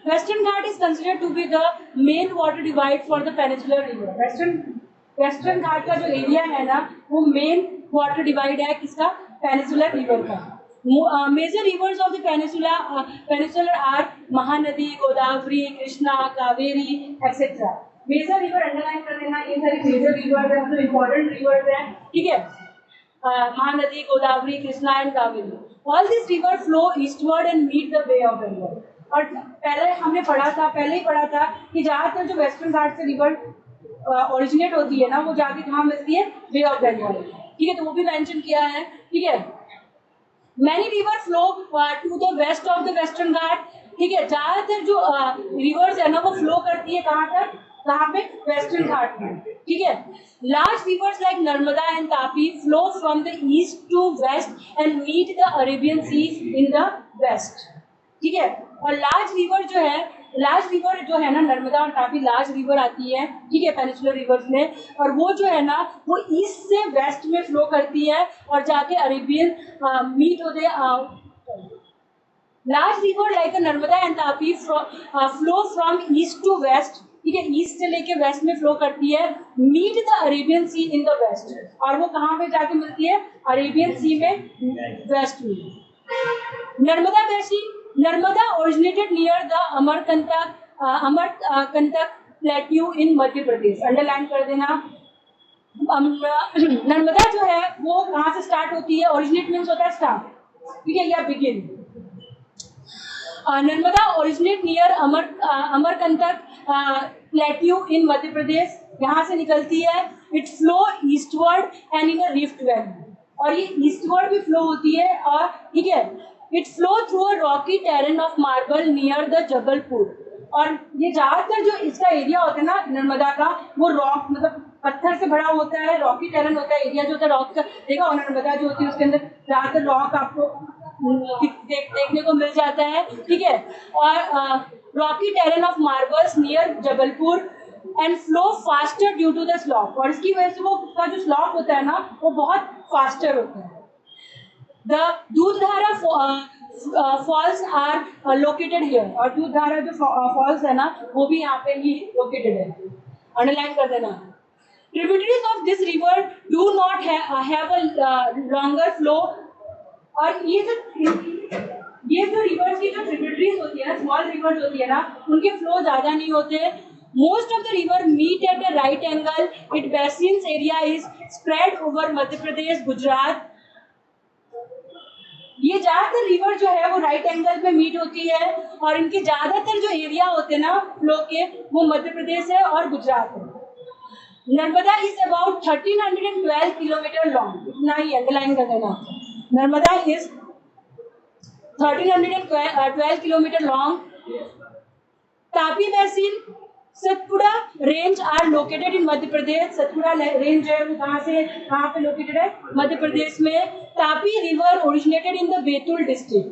western Ghat is considered to be the main water divide for the peninsular river. Western Ghat का जो एरिया है ना वो मेन वाटर डिवाइड है किसका, पेनिनसुलर रिवर का। Major rivers of the peninsular are Mahanadi, Godavari, Krishna, Kaveri etcetera. Major river underline कर देना, ये सारी मेजर रिवर है, मतलब इंपॉर्टेंट रिवर है, ठीक है। Mahanadi, Godavari, Krishna and Kaveri, all this river flow eastward and meet the bay of Bengal. और पहले हमने पहले ही पढ़ा था कि ज्यादातर जो वेस्टर्न घाट से रिवर ओरिजिनेट होती है ना वो जाके कहाँ मिलती है, बे ऑफ बंगाल, ठीक है, तो वो भी मेंशन किया है, ठीक है। Many river flow to the west of the western Ghat, ठीक है, ज्यादातर जो रिवर्स है ना वो फ्लो करती है कहाँ तक, कहाँ पे, वेस्टर्न घाट में, ठीक है। Large rivers like Narmada and Tapi flow from the east to west and meet the Arabian sea in the west, ठीक है। और लार्ज रिवर जो है ना, नर्मदा और तापी लार्ज रिवर आती है, ठीक है, पेनिनसुलर रिवर्स में, और वो जो है ना वो ईस्ट से वेस्ट में फ्लो करती है और जाके अरेबियन मीट होते हैं। Large river like Narmada and Tapi flow from east to west, ठीक है, ईस्ट से लेके वेस्ट में फ्लो करती है, meet the Arabian sea in the west, और वो कहाँ पे जाके मिलती है, अरेबियन सी में, वेस्ट में। Narmada basin, Narmada originated near the Amarkantak plateau in Madhya Pradesh, underline कर देना। नर्मदा जो है वो कहाँ से स्टार्ट होती है, ओरिजिनेट मीन्स होता है स्टार्ट, ठीक है, या begin. Narmada originate near Amarkantak plateau in Madhya Pradesh, यहाँ से निकलती है। It flow eastward and in a rift valley, और ये ईस्टवर्ड भी फ्लो होती है, और ठीक है, it flow through a Rocky terrain of marble near the Jabalpur, और ये ज्यादातर जो इसका एरिया होता है ना नर्मदा का वो रॉक मतलब पत्थर से भरा होता है, रॉकी टेरेन होता है, एरिया जो होता है रॉक का, देखा और नर्मदा जो होती है उसके अंदर ज्यादातर रॉक आपको देखने को मिल जाता है, ठीक है। और rocky terrain of marbles near Jabalpur and flow faster due to the slope, और इसकी वजह से वो उसका जो स्लॉप होता है ना वो बहुत फास्टर होता है। The Dudhdhara falls are located here, और दूधधारा जो फॉल्स है ना वो भी यहाँ पे ही लोकेटेड है, अंडरलाइन कर देना। Tributaries of this river do not have a longer flow, और ये जो रिवर्स की जो ट्रिब्यूटरीज होती है ना, स्मॉल रिवर्स होती है ना, उनके फ्लो ज्यादा नहीं होते। Most of the river meet at a right angle, it basins area is spread over Madhya Pradesh, Gujarat. ये ज्यादातर रिवर जो है वो राइट एंगल पे मीट होती है, और इनके ज्यादातर जो एरिया होते हैं ना फ्लो के वो मध्य प्रदेश है और गुजरात है। Narmada is about 1312 kilometre long, इतना ही अंडरलाइन कर देना। Narmada is 1312 kilometre long. Tapi basin, Satpura range are located in Madhya Pradesh, Satpura range है वो कहाँ से कहाँ पे लोकेटेड है, मध्य प्रदेश में। Tapi river originated in the Betul district,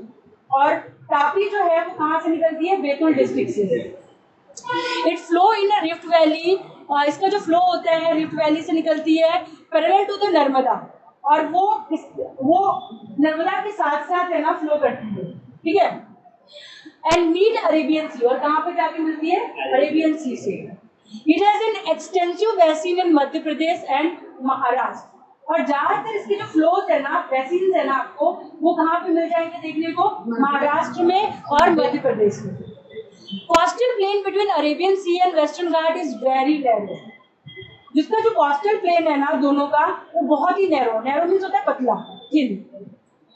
और तापी जो है वो कहाँ से निकलती है, बैतूल डिस्ट्रिक्ट से। It flow in a rift valley, इसका जो फ्लो होता है रिफ्ट वैली से निकलती है, पैरेलल टू द नर्मदा, और वो नर्मदा के साथ साथ है ना फ्लो करती है, ठीक है। एंड मीट अरेबियन सी, और कहाँ पे जाके मिलती है, अरेबियन सी से। It has an extensive basin in Madhya Pradesh and Maharashtra, और ज्यादातर इसके जो फ्लोज है ना, बेसिन है ना आपको वो कहाँ पे मिल जाएंगे देखने को, महाराष्ट्र में और मध्य प्रदेश में। Coastal plain between Arabian sea and Western Ghat is very level, जिसका जो कोस्टल प्लेन है ना दोनों का, वो बहुत ही नैरो, नैरो मीन्स होता है पतला, थिन,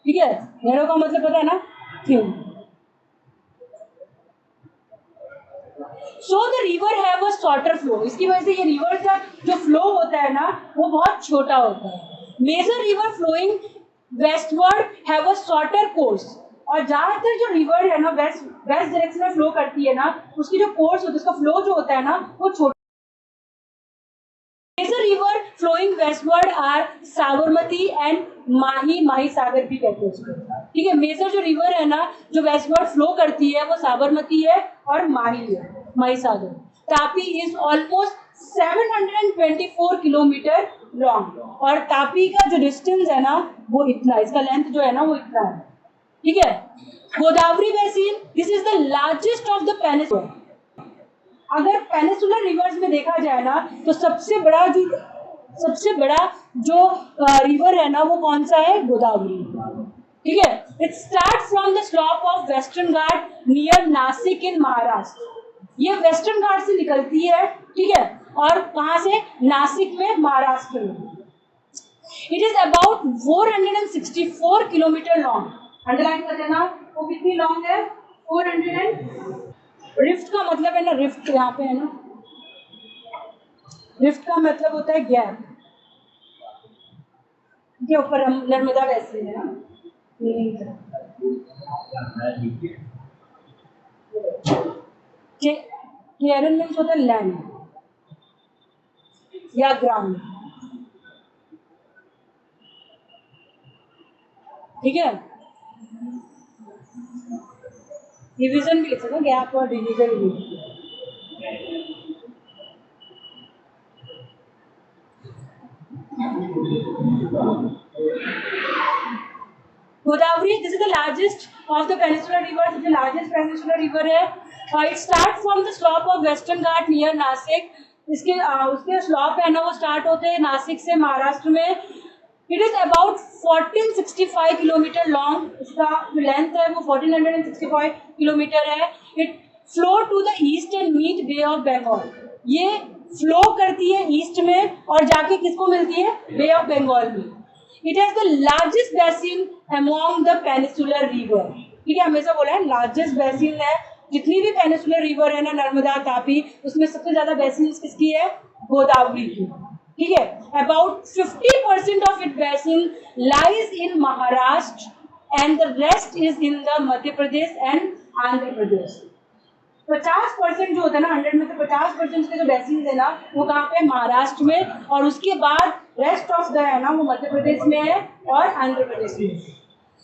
ठीक है, नैरो का मतलब पता है ना, thin. So the river have a shorter flow, इसकी वजह से ये रिवर का जो फ्लो होता है ना वो बहुत छोटा होता है। Major river flowing westward have a shorter course, और ज्यादातर जो रिवर है ना वेस्ट डायरेक्शन में फ्लो करती है ना, उसकी जो कोर्स होता है, उसका फ्लो जो होता है ना वो छोटा। Major river flowing westward are Sabarmati and Mahi, Mahi Sagar भी कहते हैं उसको, ठीक है। मेजर जो रिवर है ना जो वेस्टवर्ड फ्लो करती है वो साबरमती है और माही है, Mahi Sagar. Tapi is almost 724 kilometre long, और तापी का जो डिस्टेंस है ना वो इतना, इसका लेंथ जो है ना वो इतना है, ठीक है। Godavari basin, this is the largest of the peninsula. अगर पेनिसुलर रिवर्स में देखा जाए ना तो सबसे बड़ा जो रिवर है ना वो कौन सा है, गोदावरी, ठीक है। It start from the slope of western Ghat near Nashik in Maharashtra, ये वेस्टर्न घाट से निकलती है, ठीक है, और कहां से, नासिक में, महाराष्ट्र में। It is about 464 kilometre long, underline कर देना, वो कितनी लॉन्ग है, 400। रिफ्ट का मतलब है ना, रिफ्ट यहाँ पे है ना, रिफ्ट का मतलब होता है गैप, के ऊपर हम नर्मदा वैसे है ना, क्लियरन मीन्स होता है लैंड या ग्राउंड, ठीक है। डिवीजन भी लिख सकते, गैप और डिवीजन भी। Godavari, this is the largest of the peninsular river, सबसे लार्जेस्ट पेनिसुलर रिवर है। It start from the slope of western Ghat near Nashik, इसके उसके स्लॉप है ना वो स्टार्ट होते हैं नासिक से, महाराष्ट्र में। It is about 1465 kilometre long, इसका जो लेंथ है वो 1465 किलोमीटर है। It flow to the east and meet bay of Bengal, ये फ्लो करती है ईस्ट में और जाके किसको मिलती है, बे ऑफ बंगाल में। It has the largest basin among the peninsular river, ठीक है, हमेशा बोला है लार्जेस्ट बेसिन है, जितनी भी पेनिसुलर रिवर है ना, नर्मदा तापी, उसमें सबसे ज्यादा बेसिन किसकी है, गोदावरी की, ठीक है। About 50% of it basin lies in Maharashtra and the rest is in the Madhya Pradesh and Andhra Pradesh. 50% जो होता है ना, 100 में से 50% के जो बेसिन है ना वो कहाँ पे, महाराष्ट्र में, और उसके बाद रेस्ट ऑफ द है ना वो मध्य प्रदेश में है और आंध्र प्रदेश में।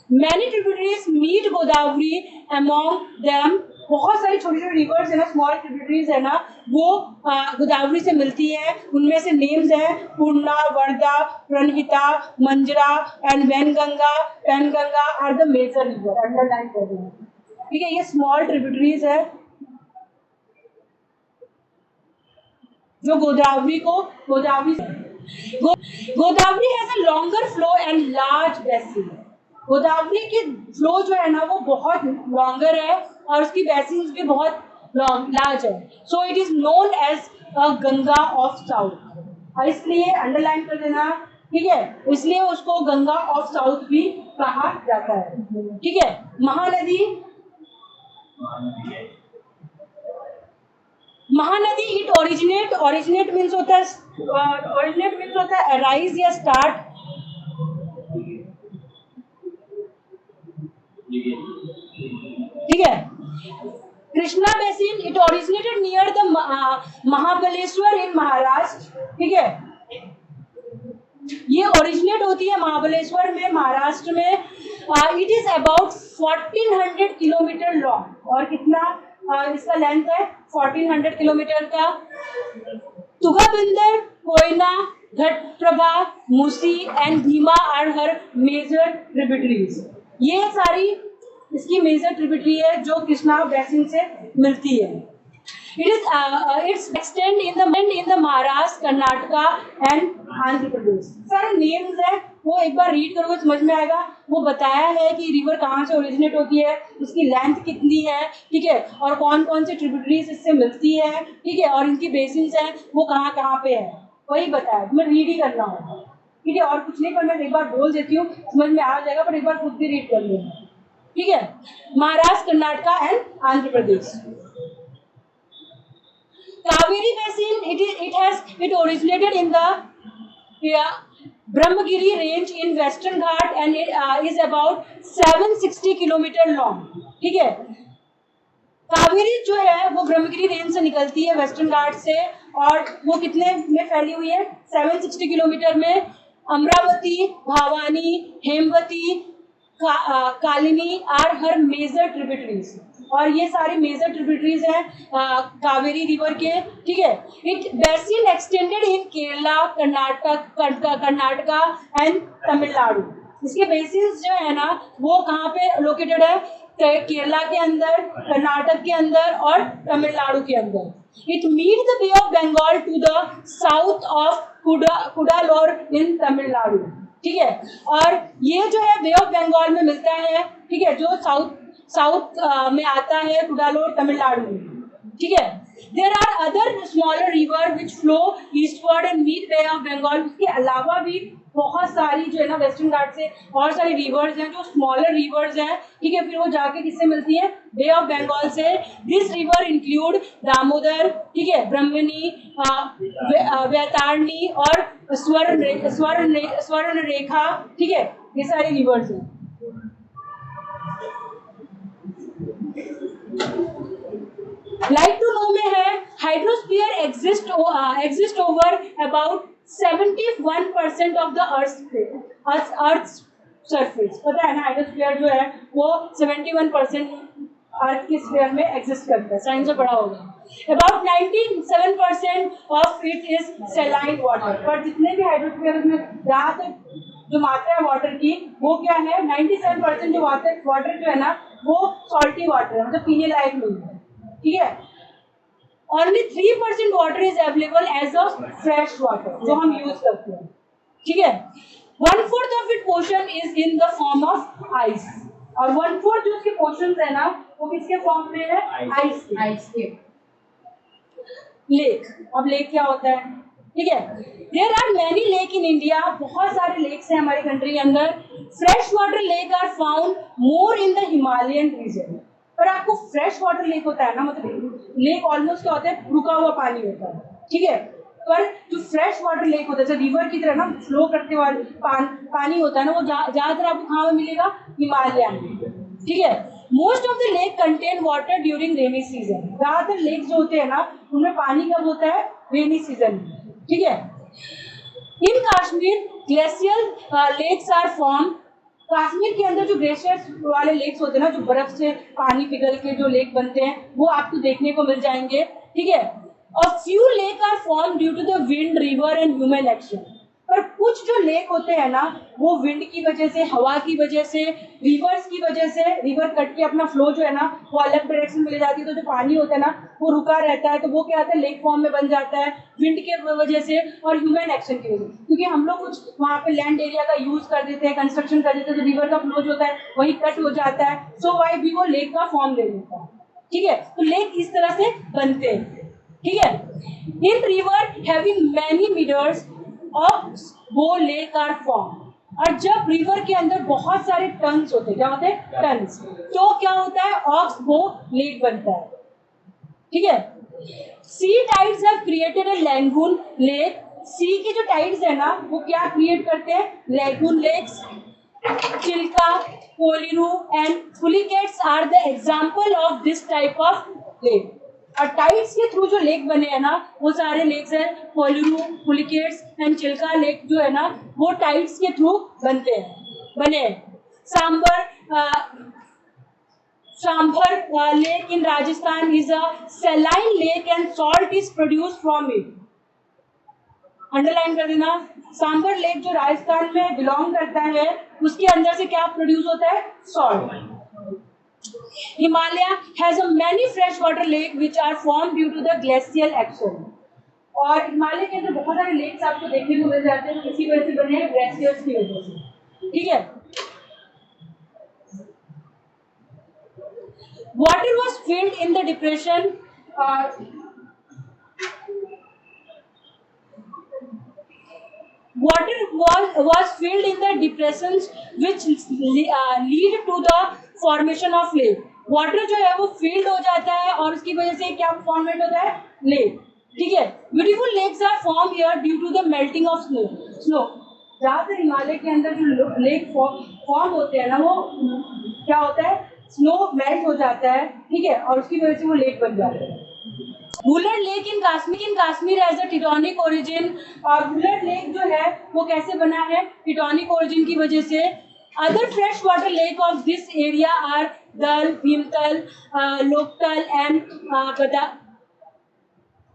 Many tributaries meet Godavari among them, बहुत सारी छोटी छोटी रिवर्स है ना, स्मॉल ट्रिब्यूटरीज है ना वो गोदावरी से मिलती है। उनमें से नेम्स है Purna, Wardha, Pranhita, Manjra and Wainganga are the major river, underline कर देना, ठीक है। ये स्मॉल ट्रिब्यूटरीज है जो Godavari has a longer flow and large basin, Godavari की फ्लो जो है ना वो बहुत लॉन्गर है और उसकी बेसिन भी बहुत लार्ज है। So it is known as a Ganga of south, इसलिए अंडरलाइन कर देना, ठीक है, इसलिए उसको गंगा ऑफ साउथ भी कहा जाता है, ठीक है। महानदी इट ओरिजिनेट मीन्स होता है अराइज या स्टार्ट, ठीक है। Krishna basin it originated near the Mahabaleshwar in Maharashtra, ठीक है, ये ओरिजिनेट होती है महाबलेश्वर में, महाराष्ट्र में। It is about 1400 kilometre long, और कितना इसका लेंथ है, 1400 किलोमीटर का। Tungabhadra, Koyna, Ghataprabha, Musi and Bhima are her major tributaries, ये सारी इसकी मेजर ट्रिब्यूटरी है जो कृष्णा बेसिन से मिलती है। It's extend in the Maharashtra, Karnataka and Andhra Pradesh. सारे नेम्स है वो एक बार रीड करोगे समझ में आएगा, वो बताया है कि रिवर कहाँ से ओरिजिनेट होती है, उसकी लेंथ कितनी है, ठीक है, और कौन कौन से ट्रिब्यूटरीज इससे मिलती है, ठीक है, और इनकी बेसिन्स हैं वो कहाँ कहाँ पे है। वही बताया, तुम्हें रीड ही करना होगा, ठीक है, और कुछ नहीं, पर मैं एक बार बोल देती हूँ, समझ में आ जाएगा, पर एक बार खुद भी रीड कर लेना, ठीक है। Maharashtra, Karnataka and Andhra Pradesh. Kaveri basin, it originated in the Brahmagiri range in Western Ghat and it is about 760 kilometre long, ठीक है। कावेरी जो है वो ब्रह्मगिरी रेंज से निकलती है, वेस्टर्न घाट से, और वो कितने में फैली हुई है, 760 किलोमीटर में। Amaravati, Bhavani, Hemavati, Kalini are her major tributaries, और ये सारी मेजर ट्रिब्यूटरीज हैं कावेरी रिवर के, ठीक है। It basin extended in Kerala, Karnataka and Tamil Nadu. इसके बेसिस जो है ना वो कहाँ पे लोकेटेड है, केरला के अंदर, कर्नाटक के अंदर और तमिलनाडु के अंदर। It meet the bay of Bengal to the south of Cuddalore in Tamil Nadu, ठीक है। और ये जो है बे ऑफ बंगाल में मिलता है, ठीक है, जो साउथ में आता है, कुडालोर तमिलनाडु में, ठीक है। There are other smaller river which flow eastward and meet bay of Bengal. उसके अलावा भी बहुत सारी जो है ना वेस्टर्न घाट से और सारी रिवर्स हैं जो स्मॉलर रिवर्स हैं, ठीक है, फिर वो जाके किससे मिलती है, बे ऑफ बंगाल से। दिस रिवर इंक्लूड दामोदर, ठीक है, ब्रह्मणी, वैतरणी और स्वर्ण रेखा, ठीक है, ये सारी रिवर्स हैं। लाइक टू नो में है hydrosphere exist over about 71% of the earth surface. पता है ना, हाइड्रोस्फीयर जो है वो 71% अर्थ की स्फीयर में एग्जिस्ट करता है, साइंस में पढ़ा होगा। About 97% of it is saline water. पर जितने भी हाइड्रोस्फीयर में ज्यादातर जो मात्रा है वाटर की वो क्या है, 97% जो वाटर जो है ना वो सॉल्टी वाटर है, मतलब पीने लायक नहीं है, ठीक है। Only 3% water is available as a fresh water जो हम यूज करते हैं, ठीक है। 1/4 of it portion is in the form of ice, और 1/4 जो उसके पोर्शन है ना वो किसके फॉर्म में है, आइस के। लेक, अब लेक क्या होता है, ठीक है। There are many lake in India, बहुत सारे लेक्स हैं हमारी कंट्री के अंदर। Fresh water lake are found more in the Himalayan region. पर आपको फ्रेश वाटर लेक होता है ना, मतलब लेक ऑलमोस्ट क्या होता है, रुका हुआ पानी होता है, ठीक है। पर जो फ्रेश वाटर लेक होता है, जैसे रिवर की तरह ना फ्लो करते हुए पानी होता है ना, वो ज्यादातर आपको कहाँ में मिलेगा, हिमालय में, ठीक है। Most of the lake contain water during rainy season. ज्यादातर लेक जो होते हैं ना उनमें पानी कब होता है, रेनी सीजन में, ठीक है। In Kashmir glacial lakes are form. Kashmir के अंदर जो ग्लेशियर्स वाले लेक्स होते हैं ना, जो बर्फ से पानी पिघल के जो लेक बनते हैं, वो आपको देखने को मिल जाएंगे, ठीक है। और few lake are form due to the wind, river and human action. पर कुछ जो लेक होते हैं ना वो विंड की वजह से, हवा की वजह से, रिवर्स की वजह से, रिवर कट के अपना फ्लो जो है ना वो अलग डायरेक्शन में ले जाती है, तो जो पानी होता है ना वो रुका रहता है, तो वो क्या होता है, लेक फॉर्म में बन जाता है, विंड के वजह से और ह्यूमन एक्शन की वजह से। क्योंकि हम लोग कुछ वहाँ पे लैंड एरिया का यूज कर देते हैं, कंस्ट्रक्शन कर देते हैं, तो रिवर का फ्लो जो होता है वही कट हो जाता है, सो वाई भी वो लेक का फॉर्म ले लेता है, ठीक है। तो लेक इस तरह से बनते हैं, ठीक है। In river having many metres of वो लेक आर फॉर्म। और जब रिवर के अंदर बहुत सारे टन्स होते हैं, क्या होते हैं, टन्स, तो क्या होता है, ऑक्स वो लेक बनता है, ठीक है। Sea tides have created a lagoon lake. Sea के जो टाइड्स है ना वो क्या क्रिएट करते हैं, lagoon lakes. Chilka, Kolleru and Pulicats are the example of this type of lake. और टाइड्स के थ्रू जो लेक बने हैं ना वो सारे लेक्स हैं, कोलिरू, पुलिकेट्स एंड चिल्का लेक जो है ना वो टाइड्स के थ्रू बने हैं। Sambhar lake in Rajasthan is a saline lake and salt is produced from it. Underline कर देना, सांभर लेक जो राजस्थान में बिलोंग करता है उसके अंदर से क्या प्रोड्यूस होता है, salt. Himalaya has a many freshwater lake which are formed due to the glacial action. और हिमालय के अंदर बहुत सारे लेक्स आपको देखने को मिल जाते हैं, किसी वजह से बने हैं, ग्लेशियर्स की वजह से, ठीक है। Water was filled in the depression water was filled in the depressions which lead to the formation of lake. Water जो है वो फील्ड हो जाता है और उसकी वजह से क्या फॉर्मेट होता है, लेक. ठीक है. Beautiful lakes are form here due to the melting of snow. ज्यादातर हिमालय के अंदर जो लेक फॉर्म होते हैं ना, वो क्या होता है, स्नो मेल्ट हो जाता है. ठीक है. और उसकी वजह से वो लेक बन जाते हैं. Wular lake in Kashmir as a tectonic origin. और बुलर लेक जो है वो कैसे बना है, टिटॉनिक ओरिजिन की वजह से. Other fresh water lake of this area are Dal, Bhimtal, लोकतल and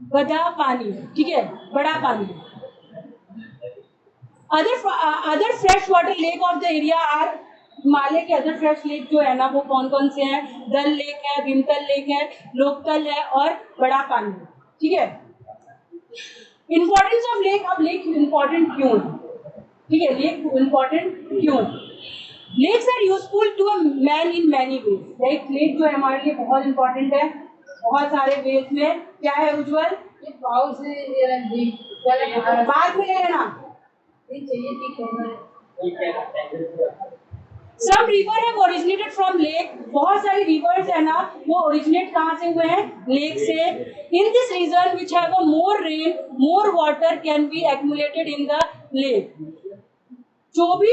बड़ा पानी. ठीक है, बड़ा पानी. Other fresh water lake of the area are, Himalaya के अदर फ्रेश लेक जो है ना वो कौन कौन से हैं, दल लेक है, भीमतल लेक है, लोकतल है और बड़ा पानी. ठीक है. Importance of lake. अब लेक इंपॉर्टेंट क्यों है, ठीक है, लेक इंपॉर्टेंट क्यों. Lakes are useful to a man in many ways. Lake जो है हमारे लिए बहुत इंपॉर्टेंट है बहुत सारे वेज में. क्या है उज्जवल, बाद में ले लेना. Some river have originated from lake. बहुत सारे rivers है ना वो originate कहाँ से हुए हैं, lake से. In this region which have a more rain, more water can be accumulated in the lake. जो भी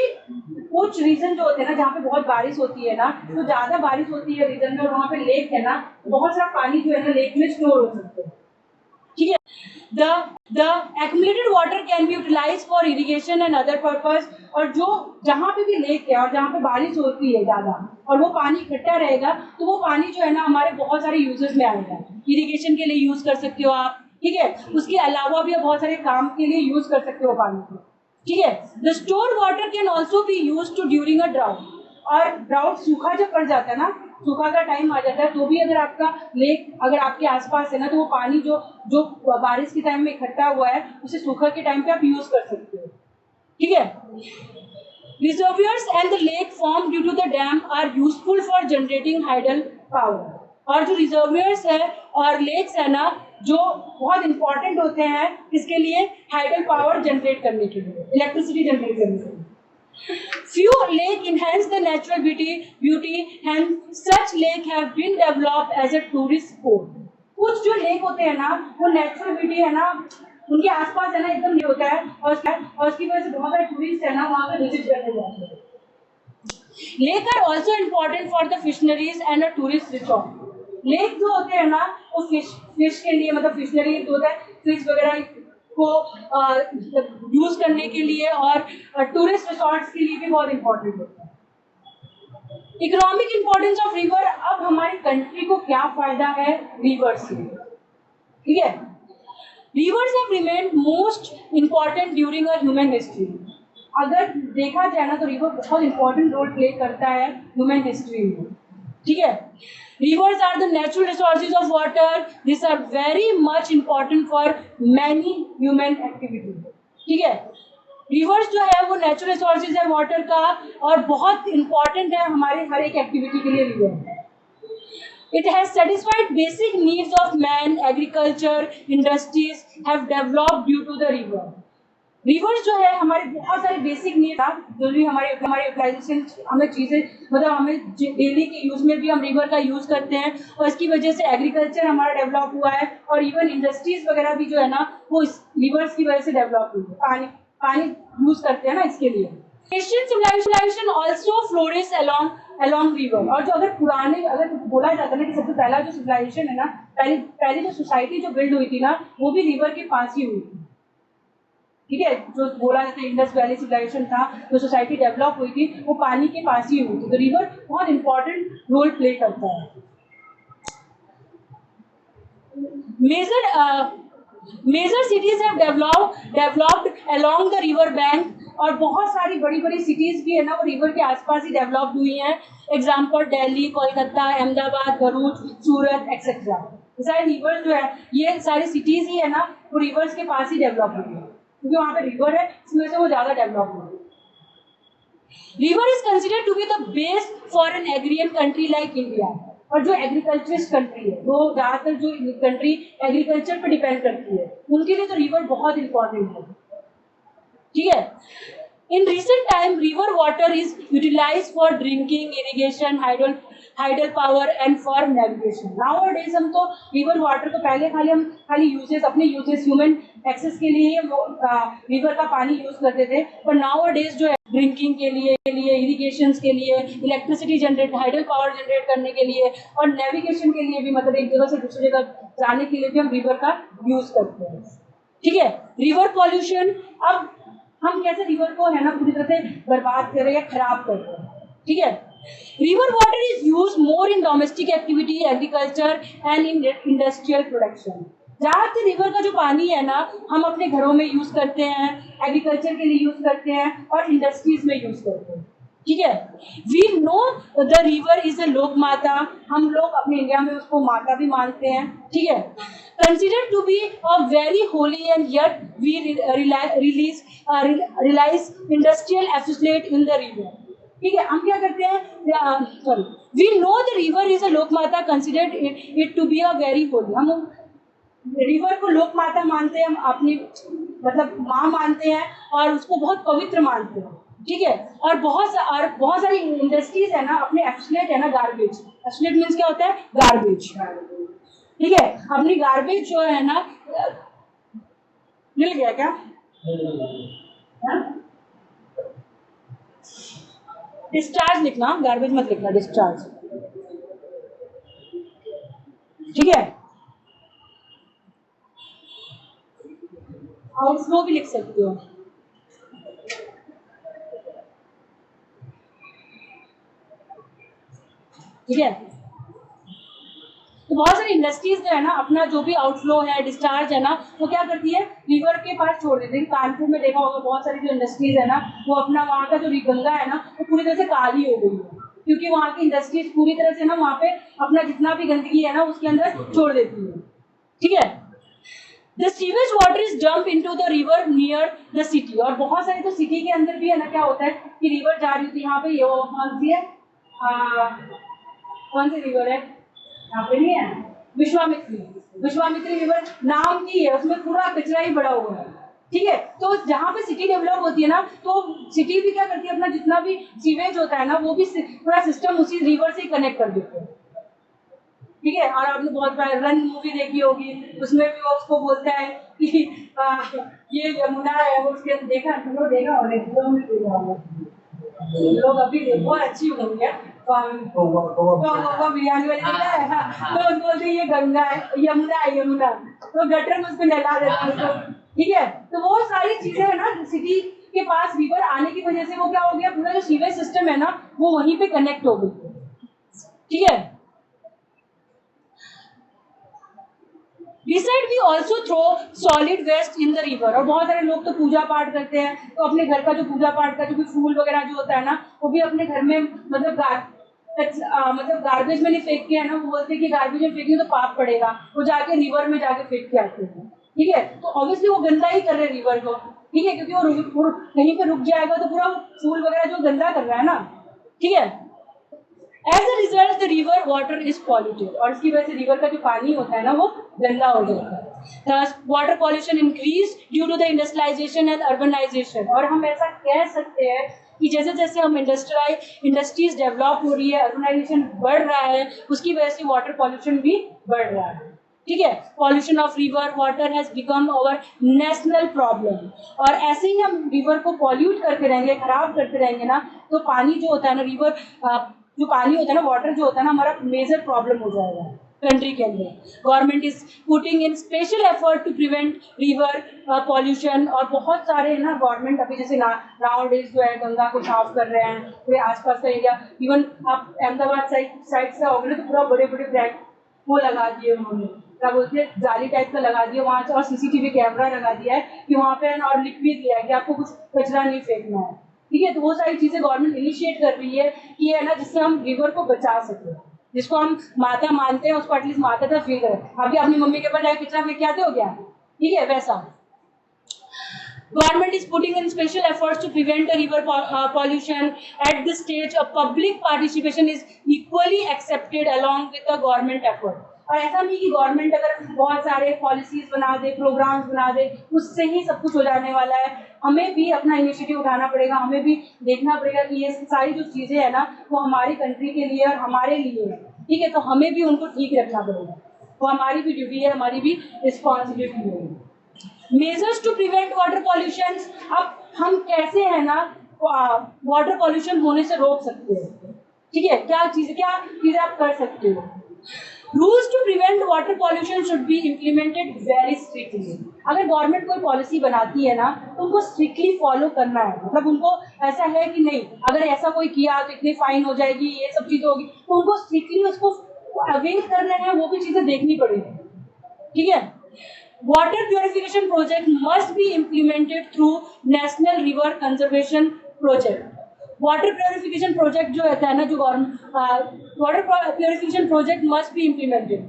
कुछ रीजन जो होते हैं ना जहाँ पे बहुत बारिश होती है ना, तो ज्यादा बारिश होती है रीजन में और वहाँ पे लेक है ना, बहुत सारा पानी जो है ना लेक में स्टोर हो सकते हैं. ठीक है. The accumulated water can be utilized for irrigation and other purpose. और जो जहाँ पे भी लेक है और जहाँ पे बारिश होती है ज्यादा और वो पानी इकट्ठा रहेगा तो वो पानी जो है ना हमारे बहुत सारे यूजेस में आएगा. इरिगेशन के लिए यूज कर सकते हो आप. ठीक है. उसके अलावा भी आप बहुत सारे काम के लिए यूज कर सकते हो पानी को. ठीक है. The store water can also be use to during a drought. और ड्राउट सूखा जब पड़ जाता है ना, सूखा का टाइम आ जाता है, तो भी अगर आपका लेक अगर आपके आसपास है ना तो वो पानी जो बारिश के टाइम में इकट्ठा हुआ है उसे सूखा के टाइम पे आप यूज कर सकते हो. ठीक है. Reservoirs and the lake form due to the dam are useful for generating hydel power. और जो रिजर्वियर्स है और लेक्स है ना जो बहुत इंपॉर्टेंट होते हैं इसके लिए, हाइडल पावर जनरेट करने के लिए, इलेक्ट्रिसिटी जनरेट करने के लिए. Few lake enhance the natural beauty and such lake have been developed as a tourist spot. कुछ जो लेक होते हैं ना वो नेचुरल ब्यूटी है ना उनके आसपास है ना एकदम नहीं होता है और उसकी वजह से बहुत सारे टूरिस्ट है ना वहाँ पे विजिट करने जाते हैं. Lake are also important for the fisheries and a tourist resort. Lake जो होते हैं ना वो फिश के लिए, मतलब फिशनरी जो होता है फिश वगैरह को यूज करने के लिए और टूरिस्ट रिसोर्ट्स के लिए भी बहुत इंपॉर्टेंट होता है. Economic importance of river. अब हमारी कंट्री को क्या फायदा है रिवर से. ठीक है. Reverse have remained most important during a human history. अगर देखा जाए ना तो रिवर बहुत इंपॉर्टेंट रोल प्ले करता है ह्यूमन हिस्ट्री में. ठीक है. Rivers are the natural resources of water. These are very much important for many human activities. ठीक है. Rivers जो है वो natural resources है water का और बहुत important है हमारे हर एक activity के लिए river. It has satisfied basic needs of man. Agriculture, industries have developed due to the river. Reverse जो है हमारे बहुत सारे बेसिक नीड था जो भी हमारे यूटिलाइजेशन हमें चीज़ें मतलब हमें डेली के यूज में भी हम रिवर का यूज़ करते हैं और इसकी वजह से एग्रीकल्चर हमारा डेवलप हुआ है और इवन इंडस्ट्रीज वगैरह भी जो है ना वो इस रिवर्स की वजह से डेवलप हुई है. पानी यूज करते हैं ना इसके लिए. Asian civilisation also flourish along river. और जो अगर बोला जाता है ना कि सबसे पहला जो सिविलाइजेशन है ना पहली जो सोसाइटी जो बिल्ड हुई थी ना वो भी रिवर के पास ही हुई थी. ठीक है. जो बोला जाता है इंडस वैली सिविलाइजेशन था जो सोसाइटी डेवलप हुई थी वो पानी के पास ही हुई थी. तो रिवर बहुत इंपॉर्टेंट रोल प्ले करता है. Major cities have developed along the river bank. और बहुत सारी बड़ी बड़ी सिटीज भी है ना वो रिवर के आसपास ही डेवलप्ड हुई हैं. एग्जाम्पल दिल्ली, कोलकाता, अहमदाबाद, भरूच, सूरत एक्सेट्रा. सारे रिवर जो है ये सारी सिटीज ही है ना वो रिवर्स के पास ही डेवलप हुई है क्योंकि वहाँ पे रिवर है इसमें से वो ज्यादा डेवलप हुआ. River is considered to be the base for an agrarian country like India. और जो एग्रीकल्चरिस्ट कंट्री है वो ज्यादातर जो कंट्री एग्रीकल्चर पे डिपेंड करती है उनके लिए तो रिवर बहुत इंपॉर्टेंट है. ठीक है। In recent time, river water is utilized for drinking, irrigation, hydel power and for navigation. Nowadays हम तो river water को पहले खाली uses अपने uses human access के लिए river का पानी यूज करते थे, पर nowadays जो है ड्रिंकिंग के लिए इरिगेशन के लिए, electricity generate, hydel power generate करने के लिए और नेविगेशन के लिए भी, मतलब एक जगह से दूसरी जगह जाने के लिए भी हम रिवर का यूज करते हैं। ठीक है। रिवर पॉल्यूशन, अब हम कैसे रिवर को है ना पूरी तरह से बर्बाद कर रहे हैं या खराब कर रहे हैं। ठीक है। River water is use more in domestic activity, agriculture and in industrial production. ज्यादातर रिवर का जो पानी है ना हम अपने घरों में यूज करते हैं, एग्रीकल्चर के लिए यूज करते हैं और इंडस्ट्रीज में यूज करते हैं। ठीक है। We know the river is a लोक माता, हम लोग अपने इंडिया में उसको माता भी मानते हैं। ठीक है। Considered to be a very holy and yet we release industrial affiliate in the river. ठीक है। हम क्या करते हैं, sorry, we know the river is a लोक माता, considered it to be a very holy. हम रिवर को लोक माता मानते हैं, हम अपनी मतलब माँ मानते हैं और उसको बहुत पवित्र मानते हैं। ठीक है। और बहुत सारी इंडस्ट्रीज है ना अपने एफिलिएट है ना गार्बेज, एफिलिएट मीन्स क्या होता है, गार्बेज। ठीक है। अपनी गार्बेज जो है ना, मिल गया क्या, डिस्चार्ज लिखना, गार्बेज मत लिखना, डिस्चार्ज। ठीक है। आउटफ्लो भी लिख सकते हो। ठीक है। तो बहुत सारी इंडस्ट्रीज जो है ना अपना जो भी आउटफ्लो है, डिस्चार्ज है ना, वो क्या करती है, रिवर के पास छोड़ देती है। कानपुर में देखा होगा बहुत सारी जो इंडस्ट्रीज है ना, वो अपना वहाँ का जो गंगा है ना वो पूरी तरह से काली हो गई है, क्योंकि वहाँ की इंडस्ट्रीज पूरी तरह से ना वहाँ पे अपना जितना भी गंदगी है ना उसके अंदर छोड़ देती है। ठीक है। The sewage water is dumped into the river near the city। और बहुत सारी तो सिटी के अंदर भी है ना क्या होता है कि रिवर जा रही होती है, यहाँ पे ये कौन सी है, कौन सी रिवर है, यहाँ पे नहीं है, विश्वामित्री रिवर नाम की है, उसमें पूरा कचरा ही बड़ा हुआ है। ठीक है। तो जहाँ पे सिटी डेवलप होती है ना, तो सिटी भी क्या करती है, अपना जितना भी सीवेज होता है ना वो भी पूरा सिस्टम उसी रिवर से कनेक्ट कर देते हैं। ठीक है। और आपने बहुत बार रन मूवी देखी होगी, उसमें भी वो उसको बोलता है कि ये यमुना है, वो उसके देखा लोग अभी बहुत अच्छी मूवी है, बिरयानी वाली देखा है। हाँ। तो उसको बोलते ये गंगा है, यमुना है, यमुना, तो गटर में उसको नहला देता है उसको। ठीक है। तो वो सारी चीजें है ना सिटी के पास रिवर आने की वजह से वो क्या हो गया, पूरा जो सीवेज सिस्टम है ना वो वहीं पे कनेक्ट हो गई। ठीक है। Beside we also throw solid waste in the river। और बहुत सारे लोग तो पूजा पाठ करते हैं, तो अपने घर का जो पूजा पाठ का जो भी फूल वगैरह जो होता है ना वो भी अपने घर में मतलब गार्बेज में नहीं फेंक के है ना, वो बोलते हैं कि गार्बेज में फेंकेंगे तो पाप पड़ेगा, वो जाके रिवर में जाके फेंक के आते हैं। ठीक है। तो ऑब्वियसली वो गंदा ही कर रहे हैं रिवर को। ठीक है। क्योंकि वो कहीं पे रुक जाएगा तो पूरा फूल वगैरह जो गंदा कर रहा है ना। ठीक है। As a result, the river water is polluted। और इसकी वजह से रिवर का जो पानी होता है ना वो गंदा हो जाता है। Thus, water pollution increased due to the industrialization and urbanization। और हम ऐसा कह सकते हैं कि जैसे जैसे हम इंडस्ट्रीज डेवलप हो रही है, अर्बनाइजेशन बढ़ रहा है, उसकी वजह से वाटर पॉल्यूशन भी बढ़ रहा है। ठीक है। Pollution of river water has become our national problem. और ऐसे ही हम रिवर को पॉल्यूट करते रहेंगे, खराब करते रहेंगे ना, तो पानी जो होता है ना, रिवर जो पानी होता है ना, वाटर जो होता है ना, हमारा मेजर प्रॉब्लम हो जाएगा कंट्री के अंदर। Government is putting in special effort to prevent river pollution. और बहुत सारे है ना गवर्नमेंट अभी जैसे नाउ डेज जो है गंगा को साफ कर रहे हैं, पूरे आसपास का एरिया, इवन आप अहमदाबाद साइड से आओगे तो पूरा बड़े बड़े ब्लैक वो लगा दिए उन्होंने, क्या बोलते हैं, जाली टाइप का लगा दिया वहाँ से, और सीसीटीवी कैमरा लगा दिया है कि वहाँ पे और लिख भी दिया है कि आपको कुछ कचरा नहीं फेंकना है। ठीक है। तो वो सारी चीजें गवर्नमेंट इनिशिएट कर रही है कि है ना, जिससे हम रिवर को बचा सके, जिसको हम माता मानते हैं उसको एटलीस्ट माता का फील करें। अभी अपनी मम्मी के पास जाके कचरा फेंक के आते हो क्या? ठीक है। वैसा government is putting in special efforts to prevent the river pollution. At this stage, a public participation is equally accepted along with the government effort। और ऐसा नहीं कि गवर्नमेंट अगर बहुत सारे पॉलिसीज बना दे, प्रोग्राम्स बना दे, उससे ही सब कुछ हो जाने वाला है। हमें भी अपना इनिशिएटिव उठाना पड़ेगा, हमें भी देखना पड़ेगा कि ये सारी जो चीज़ें हैं ना वो हमारी कंट्री के लिए और हमारे लिए है, ठीक है। तो हमें भी उनको ठीक रखना पड़ेगा, वो हमारी भी ड्यूटी है, हमारी भी रिस्पॉन्सिबिलिटी है। Measures to prevent water pollution, अब हम कैसे है ना वाटर पॉल्यूशन होने से रोक सकते हैं, ठीक है। क्या चीजें आप कर सकते हो। Rules to prevent water pollution should be implemented very strictly. अगर गवर्नमेंट कोई पॉलिसी बनाती है ना तो उनको स्ट्रिक्टली फॉलो करना है, मतलब उनको ऐसा है कि नहीं अगर ऐसा कोई किया तो इतनी फाइन हो जाएगी, ये सब चीजें होगी, तो उनको स्ट्रिक्टली उसको अवेल करना है, वो भी चीजें देखनी पड़ेगी, ठीक है। Water purification project must be implemented through national river conservation project. Water purification project जो रहता है ना, जो water purification project must be implemented.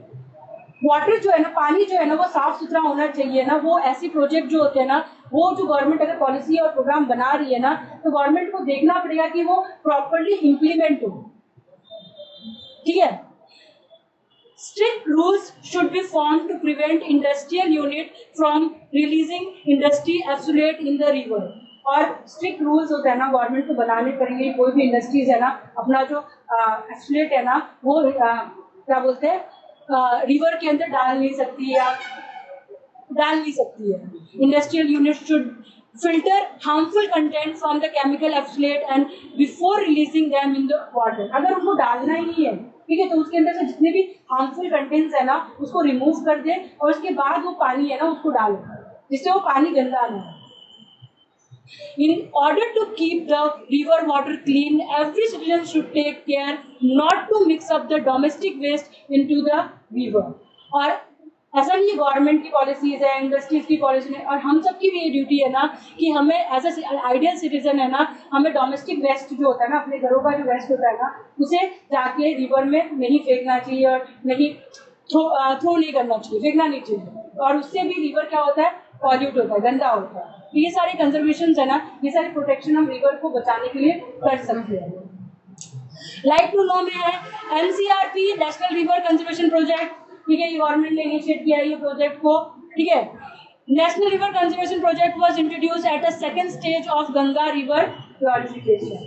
Water जो है ना, पानी जो है ना वो साफ सुथरा होना चाहिए ना। वो ऐसी प्रोजेक्ट जो होते हैं ना, वो जो गवर्नमेंट अगर पॉलिसी और प्रोग्राम बना रही है ना, तो गवर्नमेंट को देखना पड़ेगा कि वो प्रॉपरली इम्प्लीमेंट हो, ठीक है। Strict rules should be formed to prevent industrial unit from releasing industry effluent in the river। और स्ट्रिक्ट रूल्स होता है ना गवर्नमेंट को बनाने पड़ेंगे। कोई भी इंडस्ट्रीज है ना अपना जो एफ्लुएंट है ना वो क्या बोलते हैं रिवर के अंदर डाल नहीं सकती है। Industrial unit should filter harmful content from the chemical effluent and before releasing them in the water। अगर उनको डालना ही है, ठीक है, तो उसके अंदर से जितने भी हार्मफुल कंटेंट्स है ना उसको रिमूव कर दे और उसके बाद वो पानी है ना उसको डालो, जिससे वो पानी गंदा ना हो। In order to keep the river water clean, every citizen should take care not to mix up the domestic waste into the river। और ऐसा नहीं है गवर्नमेंट की पॉलिसीज है, इंडस्ट्रीज की पॉलिसी है, और हम सबकी भी ये ड्यूटी है ना कि हमें एज ए आइडियल सिटीजन है ना हमें डोमेस्टिक वेस्ट जो होता है ना, अपने घरों का जो वेस्ट होता है ना, उसे जाके रिवर में नहीं फेंकना चाहिए और नहीं थ्रो नहीं करना चाहिए, फेंकना नहीं चाहिए। और उससे भी रिवर क्या होता है, पॉल्यूट होता है, गंदा होता है। तो ये सारे कंजर्वेशन है ना, ये सारे प्रोटेक्शन हम रिवर को बचाने के लिए कर सकते हैं। लाइक टू नो में है NCRP national river conservation project, ठीक है, ये गवर्नमेंट ने इनिशिएट किया है ये प्रोजेक्ट को, ठीक है। National river conservation project was introduce at a second stage of Ganga river purification,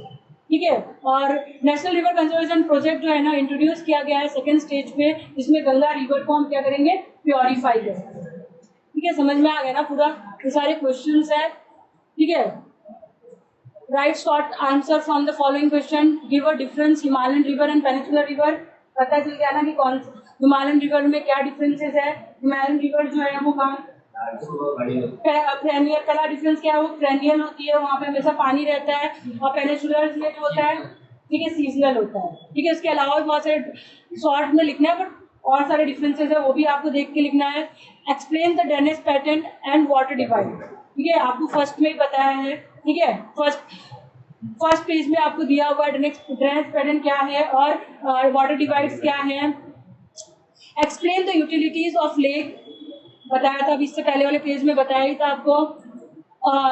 ठीक है। और नेशनल रिवर कंजर्वेशन प्रोजेक्ट जो है ना इंट्रोड्यूस किया गया है सेकंड स्टेज पे, जिसमें गंगा रिवर को हम क्या करेंगे, प्योरीफाई करेंगे, ठीक है। समझ में आ गया ना पूरा, ये सारे क्वेश्चंस है, ठीक है। Right short answer from the following question, give a difference Himalayan river and peninsular river. पता चल गया ना कि कौन हिमालयन रिवर में क्या डिफरेंसेस है। हिमालयन रिवर जो है वो कहाँ पेरेनियल, पहला डिफरेंस क्या है, वो पेरेनियल होती है, वहाँ पे हमेशा पानी रहता है। और पेनिनसुलर में जो होता है, ठीक है, सीजनल होता है, ठीक है। इसके अलावा भी बहुत सारे शॉर्ट में लिखना है, बट और सारे डिफरेंसेस है वो भी आपको देख के लिखना है। Explain the drainage pattern and water divide, ठीक है, आपको फर्स्ट में ही बताया है, ठीक है। फर्स्ट पेज में आपको दिया हुआ है ड्रेनेज पैटर्न क्या है और वाटर डिवाइड्स क्या है। Explain the utilities of lake, बताया था अभी इससे पहले वाले पेज में बताया ही था आपको।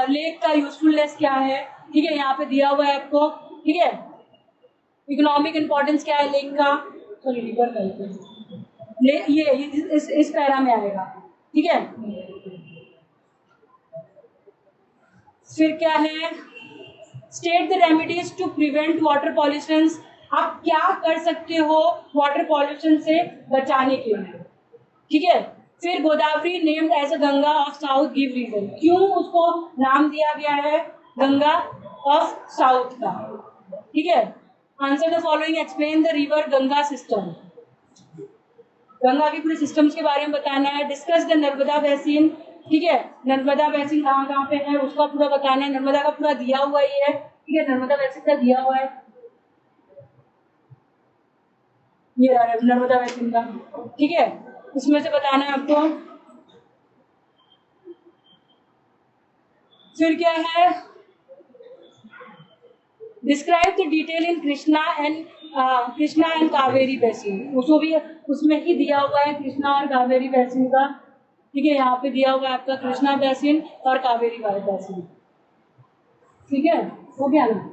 लेक का यूजफुलनेस क्या है, ठीक है, यहाँ पे दिया हुआ है आपको, ठीक है। इकोनॉमिक इंपॉर्टेंस क्या है लेक का, सॉरी रिवर का, ये इस पैरा में आएगा, ठीक है। फिर क्या है, state the remedies to prevent water pollution. आप क्या कर सकते हो वाटर पॉल्यूशन से बचाने के लिए, ठीक है। फिर Godavari named as a Ganga of south give reason, क्यों उसको नाम दिया गया है गंगा ऑफ साउथ का, ठीक है। Answer the following, explain the river Ganga system, Ganga के पूरे सिस्टम्स के बारे में बताना है। डिस्कस द नर्मदा बेसिन, ठीक है, नर्मदा बेसिन कहाँ कहाँ पे है उसका पूरा बताना है। नर्मदा का पूरा दिया हुआ ही है, ठीक है, नर्मदा बेसिन का दिया हुआ है, ये रहा नर्मदा बेसिन का, ठीक है, इसमें से बताना है आपको। फिर क्या है, describe the detail in Krishna and Kaveri basin, उसको भी उसमें ही दिया हुआ है कृष्णा और कावेरी बेसिन का, ठीक है। यहाँ पे दिया हुआ है आपका कृष्णा बेसिन और कावेरी बेसिन, ठीक है, हो गया ना।